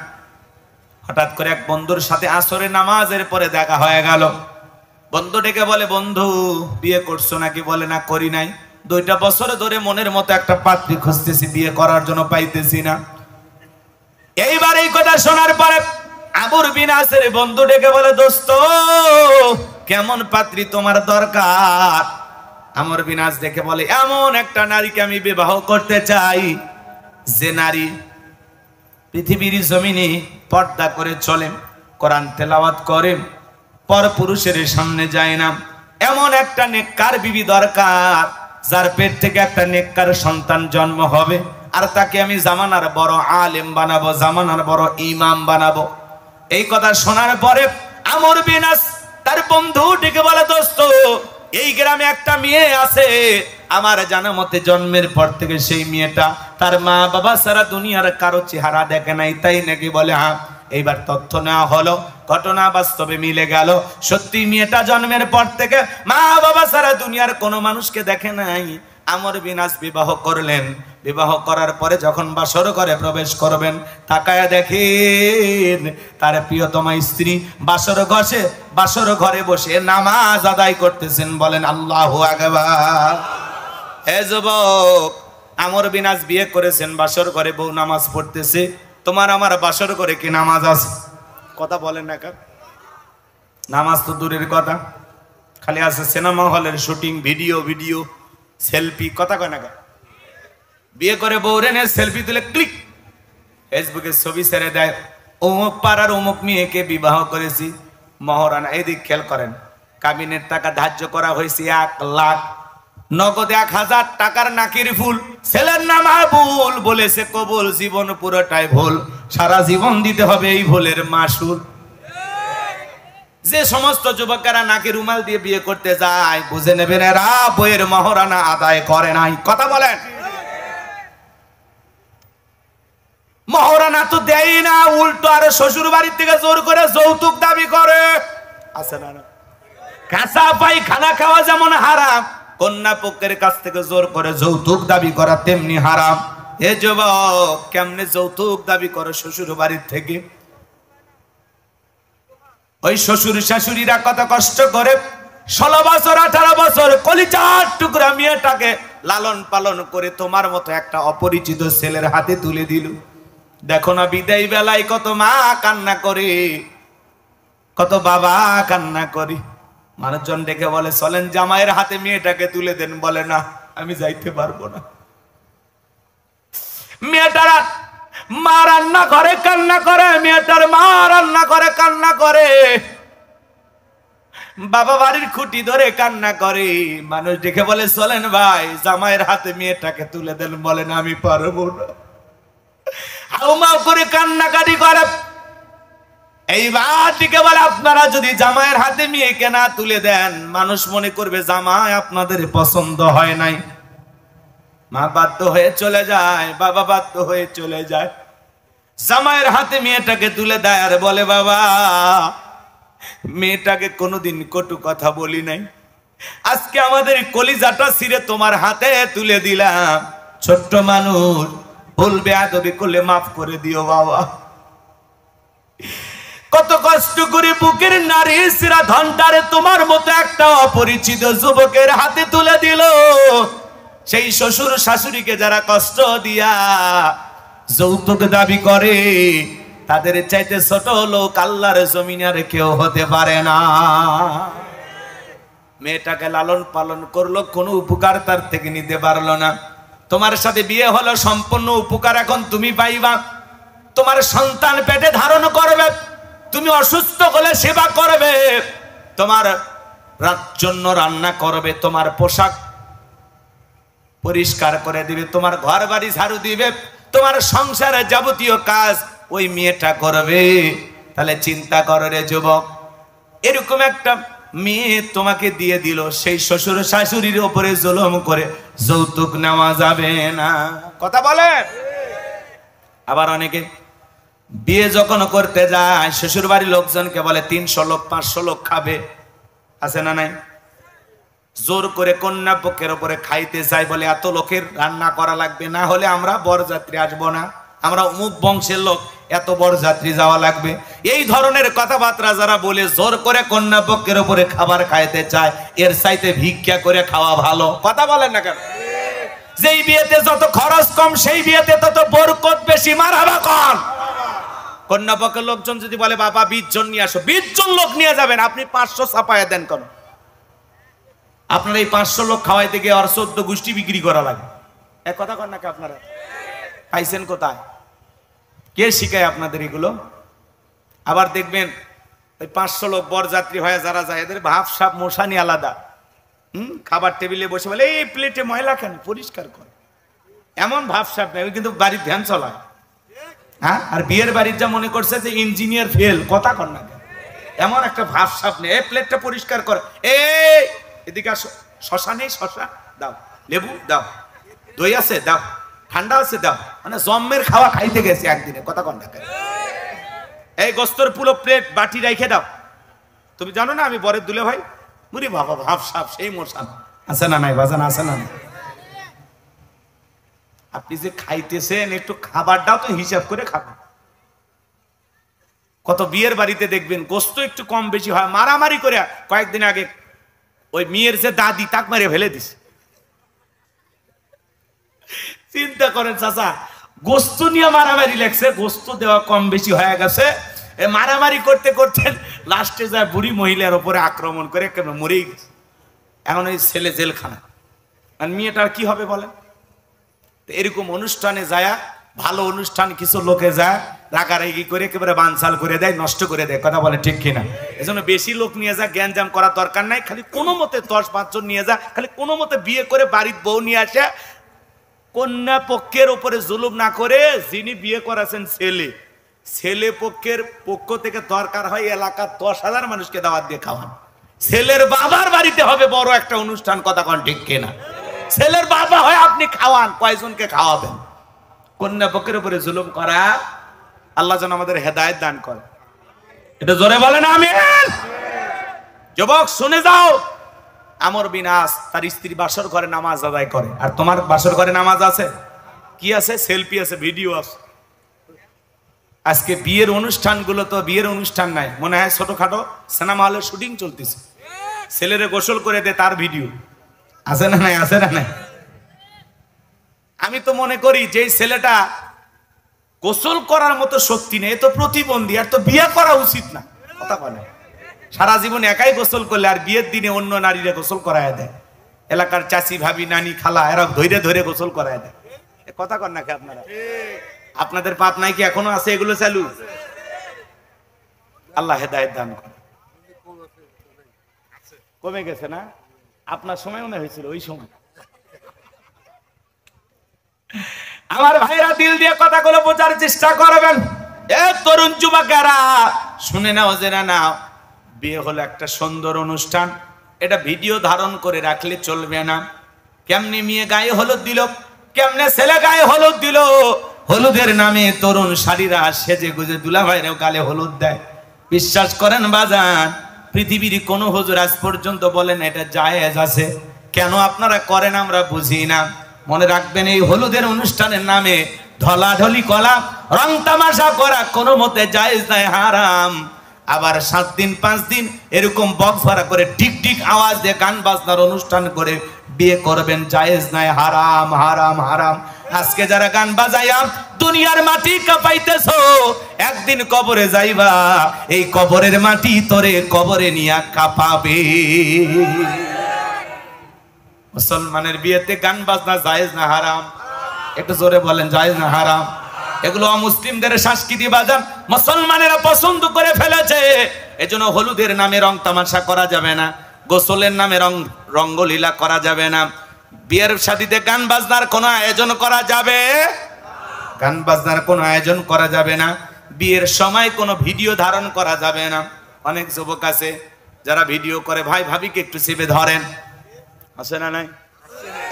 হঠাৎ করে এক বন্ধুর সাথে আসরের নামাজের পরে দেখা হয়ে গেল। বন্ধু ডেকে বলে, বন্ধু বিয়ে করছো নাকি? বলে না, করি নাই। 2টা বছর ধরে মনের মতো একটা পাত্রী খুঁজতেছি, বিয়ে করার জন্য পাইতেছি না। এইবার এই কথা শোনার পরে আমর বিন আসের বন্ধু ডেকে বলে, দোস্ত কেমন পাত্রী তোমার দরকার? আমর বিন আস ডেকে বলে, এমন একটা নারীকে আমি বিবাহ করতে চাই যে নারী পৃথিবীর জমিনে পর্দা করে চলে, কোরআন তেলাওয়াত করে, পর পুরুষের সামনে যায় না। এমন একটা নেককার বিবি দরকার যার পেট থেকে একটা নেককার সন্তান জন্ম হবে, আর তাকে আমি জামানার বড় আলেম বানাবো, জামানার বড় ইমাম বানাবো। এই কথা শোনার পরে আমর বিন আস তার বন্ধু ডেকে বলে, দোস্ত এই গ্রামে একটা মেয়ে আছে, আমার জানা মতে জন্মের পর থেকে সেই মেয়েটা তার মা বাবা সারা দুনিয়ার কারো চেহারা দেখে নাই। তাই নাকি? বলে হ্যাঁ। এইবার তথ্য নেওয়া হলো, ঘটনা বাস্তবে মিলে গেল। সত্যি মেয়েটা জন্মের পর থেকে মা বাবা সারা দুনিয়ার কোনো মানুষকে দেখে নাই। আমর বিন আস বিবাহ করলেন। বিবাহ করার পরে যখন বাসর ঘরে প্রবেশ করবেন, তাকায়া দেখেন তার প্রিয়তমা স্ত্রী বাসর ঘরে বসে নামাজ আদায় করতেছেন। বলেন আল্লাহু আকবার। হে যুবক, আমর বিন আস বিয়ে করেছেন, বাসর ঘরে বউ নামাজ পড়তেছে। তোমার আমার বাসর ঘরে কি নামাজ আছে? কথা বলেন না কেন? নামাজ তো দূরের কথা, খালি আছে সিনেমা হলের শুটিং, ভিডিও সেলফি। কথা কয় না কেন? বিয়ে করে বউরে নিয়ে সেলফি তুলে ক্লিক ফেসবুকে ছবি ছেড়ে দেয়, অমুক পাড়ার অমুক মেয়েকে বিবাহ করেছি। মহারানা এদিক খেয়াল করেন, কাবিনের টাকা ধার্য করা হয়েছে 1 লাখ, নগদ 1000 টাকার নাকির ফুল। ছেলের নাম আবুল, বলেছে কবুল, জীবন পুরোটাই ভুল, সারা জীবন দিতে হবে এই ভুলের মাসুল। যে সমস্ত যুবকেরা নাকি রুমাল দিয়ে বিয়ে করতে যায়, বুঝে নেবেন এরা বইয়ের মহারানা আদায় করে নাই। কথা বলেন। মহারানা তো দেয় না, উল্টো আর শ্বশুর বাড়ির থেকে জোর করে যৌতুক দাবি করে। আছে না? কাঁচা পায়খানা খাওয়া যেমন হারাম, কন্যা পক্ষের কাছ থেকে জোর করে যৌতুক দাবি করা তেমনি হারাম। এ যুবক, কেমনে যৌতুক দাবি করে শ্বশুর বাড়ির থেকে? ওই শ্বশুর শাশুড়িরা কত কষ্ট করে 16 বছর 18 বছর কলিজার টুকরা মেয়েটাকে লালন পালন করে তোমার মতো একটা অপরিচিত ছেলের হাতে তুলে দিল। দেখো না বিদায় বেলায় কত মা কান্না করে, কত বাবা কান্না করে। মানুষজন ডেকে বলে, চলেন জামাইয়ের হাতে মেয়েটাকে তুলে দেন। বলে না, আমি যাইতে পারবো না। মেয়েটার মা রান্না করে কান্না করে, মেয়েটার মা রান্না করে কান্না করে, বাবা বাড়ির খুঁটি ধরে কান্না করে। মানুষ ডেকে বলে, চলেন ভাই জামাইয়ের হাতে মেয়েটাকে তুলে দেন। বলে না, আমি পারবো না। হাউমাউ করে কান্নাকাটি করে। এইবার দিকে বলে, আপনারা যদি জামাইয়ের হাতে মেয়েকে না তুলে দেন, মানুষ মনে করবে জামাই আপনাদের পছন্দ হয় নাই। মা বাধ্য হয়ে চলে যায়, বাবা বাধ্য হয়ে চলে যায়। জামাইয়ের হাতে মেয়েটাকে তুলে দেয় আর বলে, বাবা মেয়েটাকে কোনোদিন কটু কথা বলি নাই, আজকে আমাদের কলিজাটা ছিঁড়ে তোমার হাতে তুলে দিলাম, ছোট্ট মানুষ ভুল বেয়াদবি করলে মাফ করে দিও বাবা। কত কষ্ট করে বুকের নারী সিরা ধনটারে তোমার মতো একটা অপরিচিত যুবকের হাতে তুলে দিল। সেই শ্বশুর শাশুড়িকে যারা কষ্ট দিয়া যৌতুক দাবি করে, তাদের চাইতে ছোট লোক আল্লাহর জমিনে আর কেউ হতে পারে না। মেয়েটাকে লালন পালন করলো, কোনো উপকার তার থেকে নিতে পারলো না। তোমার সাথে বিয়ে হলো, সম্পূর্ণ উপকার এখন তুমি পাইবা। তোমার সন্তান পেটে ধারণ করবে, তুমি অসুস্থ হলে সেবা করবে, তোমার জন্য রান্না করবে, তোমার পোশাক পরিষ্কার করে দিবে, তোমার ঘর বাড়ি ঝাড়ু দিবে, তোমার সংসারের যাবতীয় কাজ ওই মেয়েটা করবে। তাহলে চিন্তা করো রে যুবক, এরকম একটা মেয়ে তোমাকে দিয়ে দিল, সেই শ্বশুর শাশুড়ির উপরে জুলুম করে যৌতুক নেওয়া যাবে না। কথা বলে। আবার অনেকে বিয়ে যখন করতে যায় শ্বশুর বাড়ির লোকজনকে বলে 300 লোক 500 লোক খাবে, আছে না নাই? জোর করে কন্যা পক্ষের উপরে খাইতে চাই, বলে এত লোকের রান্না করা লাগবে, না হলে আমরা বরযাত্রী আসবো না, আমরা অমুক বংশের লোক, এত বরযাত্রী যাওয়া লাগবে। এই ধরনের কথাবার্তা যারা বলে জোর করে কন্যা পক্ষের উপরে খাবার খাইতে চায়, এর চাইতে ভিক্ষা করে খাওয়া ভালো। কথা বলেন না কেন? যেই বিয়েতে যত খরচ কম সেই বিয়েতে তত বরকত বেশি। মারহাবা কন। কন্যা পক্ষের লোকজন যদি বলে বাবা 20 জন নিয়ে আসো, 20 জন লোক নিয়ে যাবেন, আপনি 500 ছাপায়া দেন কেন? আপনার এই 500 লোক খাওয়াইতে গিয়ে আর 14 গোষ্ঠী বিক্রি করা লাগে। এক কথা কন নাকি? আপনারা পাইছেন কোথায়? কে শিখায় আপনাদের এগুলো? আবার দেখবেন ওই 500 লোক বরযাত্রী হয়ে যারা যায়, এদের ভাব সাপ মশানি আলাদা। খাবার টেবিলে বসে বলে এই প্লেটে ময়লা কেন, পরিষ্কার কর, এমন ভাব সাপ নেই, কিন্তু বাড়ির ধ্যান চলায়। হ্যাঁ, আর বিয়ের বাড়ির যা মনে করছে যে ইঞ্জিনিয়ার ফেল। কথা কর না কেন? এমন একটা ভাব সাপ নেই, এই প্লেটটা পরিষ্কার কর, এই এদিকে আসো, শশা নেই, শশা দাও, লেবু দাও, দই আছে দাও, ঠান্ডা আছে দাও। মানে জম্মের খাওয়া খাইতে গেছে একদিনে। কথা কন না কেন? এই গোস্তর পুরো প্লেট বাটি রেখে দাও। তুমি জানো না আমি বরের দুলে ভাই? মুড়ি বাবা ভাব সাপ সেই মশা আছে না নাই? বাজান আছে না? আপনি যে খাইতেছেন একটু খাবারটাও তো হিসাব করে খাবেন। কত বিয়ের বাড়িতে দেখবেন গোস্ত একটু কম বেশি হয়, মারামারি করে। কয়েকদিন আগে ওই মেয়ের যে দাদি তাক মারে ফেলে দিছে। চিন্তা করেন চাচা, গোস্ত নিয়ে মারামারি লাগছে, গোস্ত দেওয়া কম বেশি হয়ে গেছে, মারামারি করতে করতে লাস্টে যায় বুড়ি মহিলার উপরে আক্রমণ করে কেন মরেই গেছে। এখন ওই ছেলে জেলখানা, আর মেয়েটার কি হবে বলেন? এরকম অনুষ্ঠানে যায়, ভালো অনুষ্ঠান কিছু লোকে যায় রাগারাগি করে একেবারে বানচাল করে দেয়, নষ্ট করে দেয়। কথা বলে ঠিক কিনা? এজন্য বেশি লোক নিয়ে যা, জ্ঞানজাম করার দরকার নাই। খালি কোনো মতে 10-5 জন নিয়ে যা, খালি কোনো মতে বিয়ে করে বাড়ির বউ নিয়ে আসে, কন্যা পক্ষের উপরে জুলুম না করে। যিনি বিয়ে করাছেন ছেলে, ছেলে পক্ষের পক্ষ থেকে দরকার হয় এলাকার 10,000 মানুষকে দাওয়াত দিয়ে খাওয়ান। ছেলের বাবার বাড়িতে হবে বড় একটা অনুষ্ঠান। কথা কন ঠিক কিনা? ছেলের বাবা হয় আপনি খাওয়ান, কয়জনকে খাওয়াবেন? কন্যা পক্ষের উপরে জুলুম করা, আল্লাহ যেন আমাদের হেদায়েত দান করে। এটা জোরে বলেন আমিন। যুবক শুনে যাও, আমর বিন আস তার স্ত্রী বাসর ঘরে নামাজ আদায় করে, আর তোমার বাসর ঘরে নামাজ আছে? কি আছে? সেলফি আছে, ভিডিও আছে। আজকে বিয়ের অনুষ্ঠানগুলো তো বিয়ের অনুষ্ঠান নাই, মনে হয় ছোটখাটো সিনেমা হলে শুটিং চলতেছে। ছেলেরে গোসল করে দে, তার ভিডিও আছে না নাই? আছে না নাই? আমি তো মনে করি যে ছেলেটা গোসল করার মতো শক্তি নেই, এ তো প্রতিবন্ধী, আর তো বিয়ে করা উচিত না। কথা বলে সারা জীবন একাই গোসল করলে আর বিয়ের দিনে অন্য নারীরা গোসল করায় দেয়। এলাকার চাচি ভাবি নানি খালা এরা ধৈরে ধরে গোসল করায় দেয়। কথা কন নাকি আপনারা? আপনাদের পাপ নাই কি এখনো আছে এগুলো চালু? আল্লাহ হেদায়েত দান করে। কমে গেছে না? আপনার সময় মনে হয়েছিল ওই সময়। আমার ভাইরা দিল দিয়ে কথাগুলো বোঝার চেষ্টা করবেন। এ তরুণ যুবকেরা শুনে নাও, জেনে নাও, বিয়ে হলো একটা সুন্দর অনুষ্ঠান, এটা ভিডিও ধারণ করে রাখলে চলবে না। কেমনি মেয়ে গায়ে হলুদ দিল, কেমনে ছেলে গায়ে হলুদ দিল, হলুদের নামে তরুণ শাড়িরা সেজে গুজে দুলাভাইরেও গালে হলুদ দেয়। বিশ্বাস করেন বাজান, পৃথিবীর কোন হুজুর আজ পর্যন্ত বলেন এটা জায়েজ আছে? কেন আপনারা করেন আমরা বুঝি না। মনে রাখবেন, এই হলুদের অনুষ্ঠানের নামে ঢলাঢলি করা, রং তামাশা করা কোনো মতে জায়েজ নাই, হারাম। আবার 7 দিন 5 দিন এরকম বক্স ভাড়া করে ঠিক ঠিক আওয়াজ দিয়ে গান বাজনার অনুষ্ঠান করে বিয়ে করবেন, জায়েজ নাই, হারাম হারাম হারাম। আজকে যারা গান বাজাইয়া দুনিয়ার মাটি কাঁপাইতেছো, একদিন কবরে যাইবা, এই কবরের মাটি তোরে কবরে নিয়া কাঁপাবে। মুসলমানের বিয়েতে গান বাজনা জায়েজ না হারাম? একটু জোরে বলেন, জায়েজ না হারাম? এগুলো অমুসলিমদের সংস্কৃতি বাজান, মুসলমানেরা পছন্দ করে ফেলেছে। এজন্য হলুদের নামে রং তামাশা করা যাবে না, গোসলের নামে রঙ্গলীলা করা যাবে না, বিয়ের শাদীতে গান বাজনার কোনো আয়োজন করা যাবে, গান বাজনার কোনো আয়োজন করা যাবে না, বিয়ের সময় কোনো ভিডিও ধারণ করা যাবে না। অনেক যুবক আছে যারা ভিডিও করে, ভাই ভাবিকে একটু চেপে ধরেন, আছে না নাই?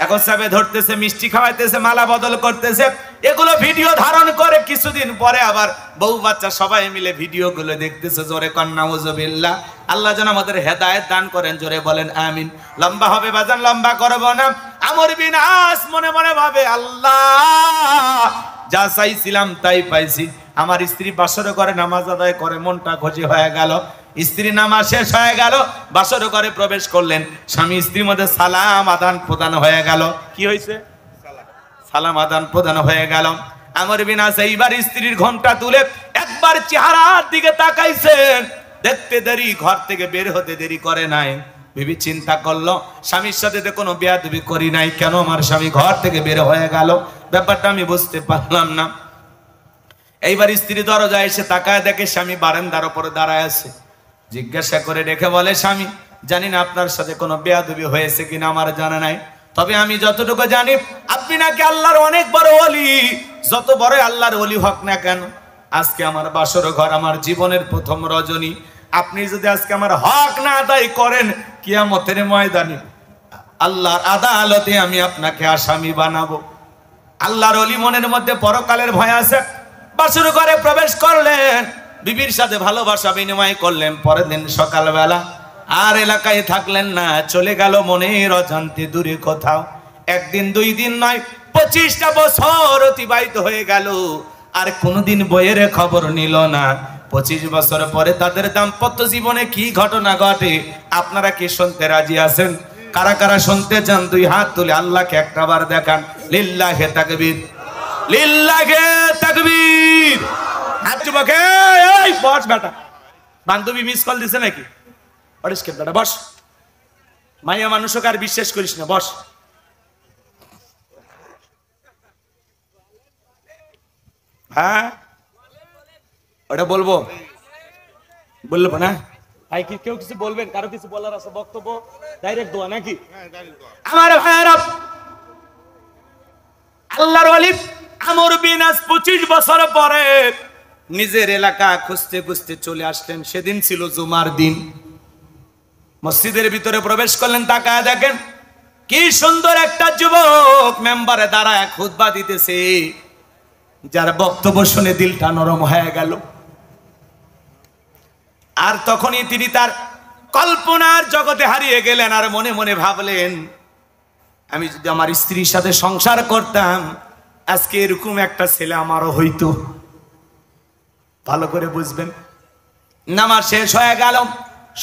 এখন চেপে ধরতেছে, মিষ্টি খাওয়াইতেছে, মালা বদল করতেছে, এগুলো ভিডিও ধারণ করে কিছুদিন পরে আবার বউ বাচ্চা সবাই মিলে ভিডিও গুলো দেখতেছে। জোরে কন্যা উযুবিল্লাহ। আল্লাহ যেন আমাদের হেদায়েত দান করেন, জোরে বলেন আমিন। লম্বা হবে বাজান, লম্বা করব না। আমর বিন আস মনে মনে ভাবে, আল্লাহ যা চাইছিলাম তাই পাইছি। আমার স্ত্রী বাসর করে নামাজ আদায় করে, মনটা খুশি হয়ে গেল। স্ত্রী নামাজ শেষ হয়ে গেল, বাসর ঘরে প্রবেশ করলেন, স্বামী স্ত্রীর মধ্যে সালাম আদান প্রদান হয়ে গেল। কি হয়েছে? সালাম আদান প্রদান হয়ে গেল। আমর বিন আস এইবার স্ত্রীর ঘোমটা তুলে একবার চেহারার দিকে তাকাইছেন, দেখতে দেরি, ঘর থেকে বের হতে দেরি করে নাই। বিবি চিন্তা করলো, স্বামীর সাথে তো কোনো বেয়াদবি করি নাই, কেন আমার স্বামী ঘর থেকে বের হয়ে গেল? ব্যাপারটা আমি বুঝতে পারলাম না। এইবার স্ত্রী দরজায় এসে তাকায়, দেখে স্বামী বারান্দার উপরে দাঁড়ায় আছে। জিজ্ঞাসা করে রেখে বলে, স্বামী জানি না আপনার সাথে কোনো বেয়াদবি হয়েছে কিনা, আমার জানা নাই, তবে আমি যতটুকু জানি আপনি নাকি আল্লাহর অনেক বড় ওলি। যত বড় আল্লাহর ওলি হোক না কেন, আজকে আমার বাসর ঘর, আমার জীবনের প্রথম রজনী, আপনি যদি আজকে আমার হক না আদায় করেন, কিয়ামতের ময়দানে আল্লাহর আদালতে আমি আপনাকে আসামি বানাবো। আল্লাহর ওলি মনের মধ্যে পরকালের ভয় আছে। বাসর ঘরে প্রবেশ করলেন, বিবির সাথে ভালোবাসা বিনিময় করলেন। পরের দিন সকালবেলা আর এলাকায় থাকলেন না, চলে গেল মনের অজান্তে দূরে কোথাও। একদিন 2 দিন নয়, 25টা বছর অতিবাহিত হয়ে গেল, আর কোনোদিন বইয়ের খবর নিল না। 25 বছর পরে তাদের দাম্পত্য জীবনে কি ঘটনা ঘটে, আপনারা কি শুনতে রাজি আছেন? কারা কারা শুনতে চান 2 হাত তুলে আল্লাহকে একটাবার দেখান। লিল্লাহে তাকবীর, লিল্লাহে তাকবীর। হাত চুবাকে, এই বস বেটা, বান্ধবী মিস কল দিছে নাকি? অরিস্কে বেটা বস, মাইয়া মানুষকে আর বিশ্বাস করিস না, বস। হ্যাঁ ওটা বলবো, বলবো না ভাই? কি কেউ কিছু বলবেন? কারো কিছু বলার আছে? বক্তব্য ডাইরেক্ট দোয়া নাকি? আমার ভাইয়েরা, আল্লাহর ওলি আমর বিন আস 25 বছর পরে নিজের এলাকা খুঁজতে খুঁজতে চলে আসলেন। সেদিন ছিল জুমার দিন। মসজিদের ভিতরে প্রবেশ করলেন, তাকায় দেখেন কি সুন্দর একটা যুবক মেম্বারে দাঁড়ায় খুতবা দিতেছে, যার বক্তব্য শুনে দিলটা নরম হয়ে গেল। আর তখনই তিনি তার কল্পনার জগতে হারিয়ে গেলেন, আর মনে মনে ভাবলেন, আমি যদি আমার স্ত্রীর সাথে সংসার করতাম, আজকে এরকম একটা ছেলে আমারও হইতো। ভালো করে বুঝবেন। নামাজ শেষ হয়ে গেল,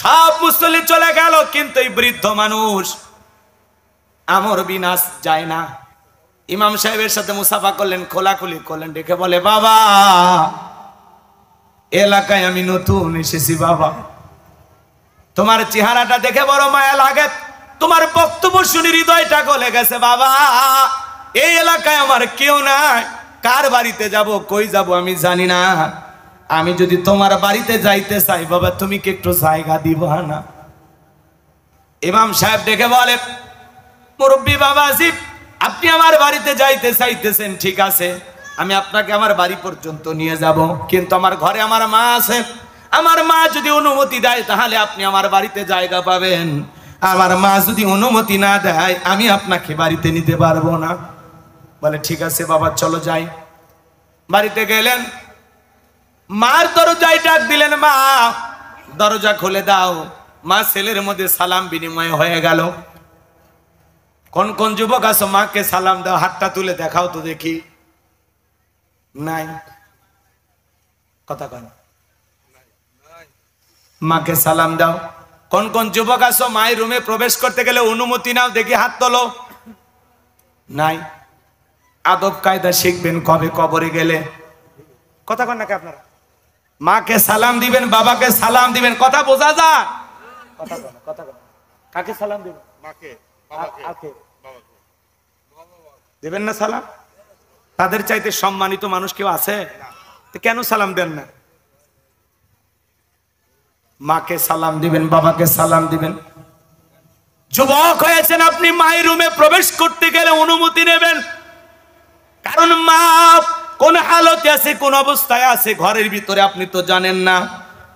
সব মুসল্লি চলে গেল, কিন্তু এই বৃদ্ধ মানুষ আমর বিন আস যায় না। ইমাম সাহেবের সাথে মুসাফা করলেন, খোলাখুলি করলেন, ডেকে বলে, বাবা এলাকায় আমি নতুন এসেছি, বাবা তোমার চেহারাটা দেখে বড় মায়া লাগে, তোমার বক্তব্য শুনে হৃদয়টা গলে গেছে, বাবা এই এলাকায় আমার কেউ নাই, কার বাড়িতে যাব, কই যাব আমি জানি না, আমি যদি তোমার বাড়িতে যাইতে চাই বাবা তুমি কি একটু জায়গা দিবা না? ইমাম সাহেব ডেকে বলে, মুরব্বী বাবা আসিফ, আপনি আমার বাড়িতে যাইতে চাইতেছেন, ঠিক আছে, আমি আপনাকে আমার বাড়ি পর্যন্ত নিয়ে যাব, কিন্তু আমার ঘরে আমার মা আছে, আমার মা যদি অনুমতি দেয় তাহলে আপনি আমার বাড়িতে জায়গা পাবেন, আমার মা যদি অনুমতি না দেয় আমি আপনাকে বাড়িতে নিতে পারবো না। বলে ঠিক আছে বাবা চলো যাই। বাড়িতে গেলেন, মার দরজায় ডাক দিলেন, মা দরজা খুলে দাও। মা ছেলের মধ্যে সালাম বিনিময় হয়ে গেল। কোন কোন যুবক আছো মাকে সালাম দাও, হাতটা তুলে দেখাও তো দেখি। নাই, কথা কন, মাকে সালাম দাও। কোন কোন যুবক আছো মায়ের রুমে প্রবেশ করতে গেলে অনুমতি নাও, দেখি হাত তোলো। নাই। আদব কায়দা শিখবেন কবে? কবরে গেলে। কথা কন নাকি আপনারা? মাকে সালাম দিবেন, বাবাকে সালাম দিবেন, কথা বোঝা যায়? কথা কন, কথা কন। কাকে সালাম দিবেন? মাকে, বাবাকে। দিবেন না সালাম? তাদের চাইতে সম্মানিত মানুষ কেউ আছে? তো কেন সালাম দেন না? মাকে সালাম দিবেন, বাবাকে সালাম দিবেন। যুবক হয়েছেন আপনি, মায়ের রুমে প্রবেশ করতে গেলে অনুমতি নেবেন, কারণ মা কোন হালতে আছে, কোন অবস্থায় আছে ঘরের ভিতরে আপনি তো জানেন না।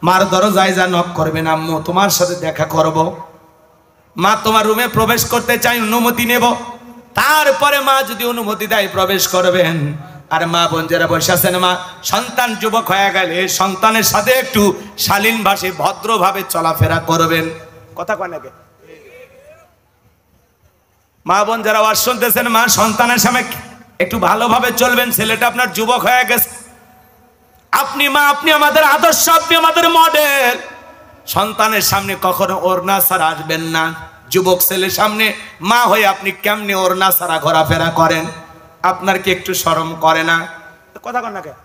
মার দরজায় যা নক করবেন, আম্মু তোমার সাথে দেখা করব, মা তোমার রুমে প্রবেশ করতে চাই, অনুমতি নেব। তারপরে মা যদি অনুমতি দেয় প্রবেশ করবেন। আর মা বোন যারা বসে আছেন, মা সন্তান যুবক হয়ে গেলে সন্তানের সাথে একটু শালীন ভাষায় ভদ্রভাবে চলাফেরা করবেন। কথা কয় নাকি? মা বোন যারা ওয়াজ শুনতেছেন, মা সন্তানের সামনে একটু ভালোভাবে চলবেন। ছেলেটা আপনার যুবক হয়ে গেছে, আপনি মা, আপনি আমাদের আদর্শ, আপনি আমাদের মডেল। সন্তানের সামনে কখনো ওড়না ছাড়া আসবেন না। যুবক ছেলের সামনে মা হয়ে আপনি কেমনে ওড়না ছাড়া ঘোরাফেরা করেন? আপনার কি একটু শরম করে না? কথা কন না কেন?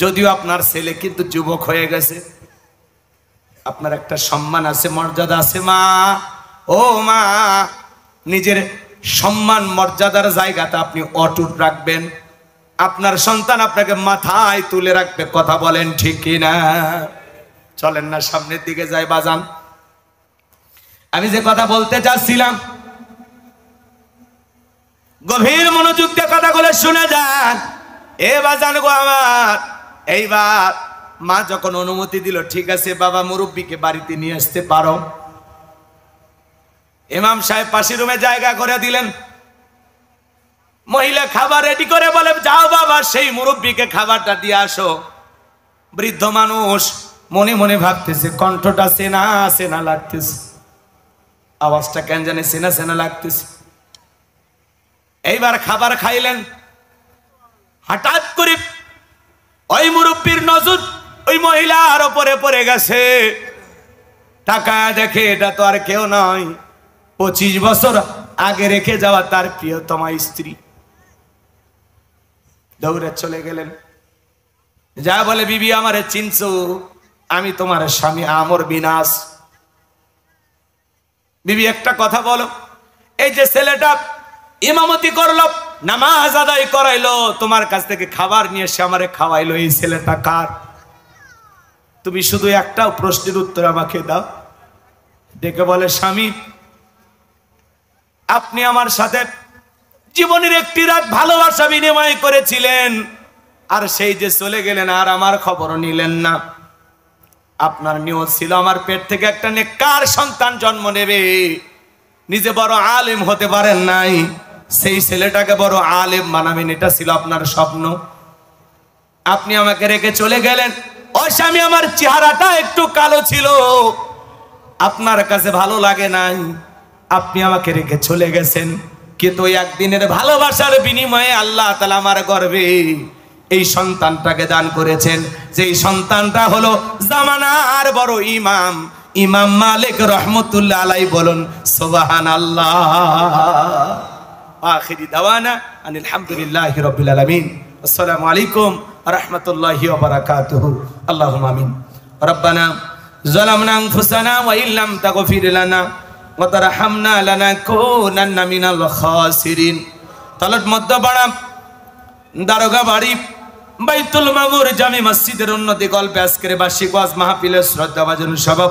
যদিও আপনার ছেলে কিন্তু যুবক হয়ে গেছে, আপনার একটা সম্মান আছে, মর্যাদা আছে। মা, ও মা, নিজের সম্মান মর্যাদার জায়গাটা আপনি অটুট রাখবেন। আপনার সন্তান আপনাকে মাথায় তুলে রাখবে। কথা বলেন ঠিক কিনা? চলেন না সামনের দিকে যাই বাজান। আমি যে কথা বলতে চাচ্ছিলাম, গভীর মনোযোগ দিয়ে কথাগুলো শুনে যান। এ বাজান গো আমার, এইবার মা যখন অনুমতি দিল, ঠিক আছে বাবা মুরব্বীকে বাড়িতে নিয়ে আসতে পারো। ইমাম সাহেব পাশের রুমে জায়গা করে দিলেন। মহিলা খাবার রেডি করে বলে, যাও বাবা সেই মুরব্বীকে খাবারটা দিয়ে আসো। বৃদ্ধ মানুষ মনে মনে ভাবতেছে, কণ্ঠটা চেনা চেনা লাগতেছে, আওয়াজটা কেন জানে চেনা চেনা লাগতেছে। এইবার খাবার খাইলেন, হঠাৎ করে ওই মুরব্বীর নজর ওই মহিলার উপরে পড়ে গেছে। টাকা দেখে এটা তো আর কেউ নয়, 25 বছর আগে রেখে যাওয়া তার প্রিয়তমা স্ত্রী। দৌড়ে চলে গেলেন, যা বলে, বিবি আমারে চিনছো? আমি তোমার স্বামী আমর বিনাশ। বিবি একটা কথা বলো, এই যে ছেলেটা ইমামতি করলো, নামাজ আদায় করাইলো, তোমার কাছ থেকে খাবার নিয়ে এসে আমারে খাওয়াইলো, এই ছেলেটা কার? তুমি শুধু একটা প্রশ্নের উত্তর আমাকে দাও। ডেকে বলে, স্বামী আপনি আমার সাথে জীবনের একটি রাত ভালোবাসা বিনিময় করেছিলেন, আর সেই যে চলে গেলেন আর আমার খবরও নিলেন না। আপনার নিয়ত ছিল আমার পেট থেকে একটা নেককার সন্তান জন্ম নেবে। নিজে বড় আলেম হতে পারেন নাই, সেই ছেলেটাকে বড় আলেম বানাবেন, এটা ছিল আপনার স্বপ্ন। আপনি আমাকে রেখে চলে গেলেন। ও স্বামী, আমার চেহারাটা একটু কালো ছিল, আপনার কাছে ভালো লাগে নাই, আপনি আমাকে রেখে চলে গেছেন। কিন্তু একদিনের ভালোবাসার বিনিময়ে আল্লাহ তাআলা আমার গর্ভে এই সন্তানটাকে দান করেছেন। যেই সন্তানটা হলো জামানার বড় ইমাম, ইমাম মালিক রহমতুল্লাহ আলাইহি। বলুন সুবহানাল্লাহ। আখিরি দাওয়ানা আনিল হামদুলিল্লাহি রাব্বিল আলামিন। আসসালামু আলাইকুম ওয়া রাহমাতুল্লাহি ওয়া বারাকাতুহু। আল্লাহুম্মা আমিন। রব্বানা যালামনা আনফুসানা ওয়া ইল্লাম তাগফির লানা ওয়া তারহামনা লানাকুনান্না মিনাল খাসিরিন। তলট মধ্যপাড়া দারোগা বাড়ি বাইতুল মামুর জামি মসজিদের উন্নতি গল্পে আজকের বার্ষিক ওয়াজ মাহফিলের শ্রদ্ধাভাজন সভা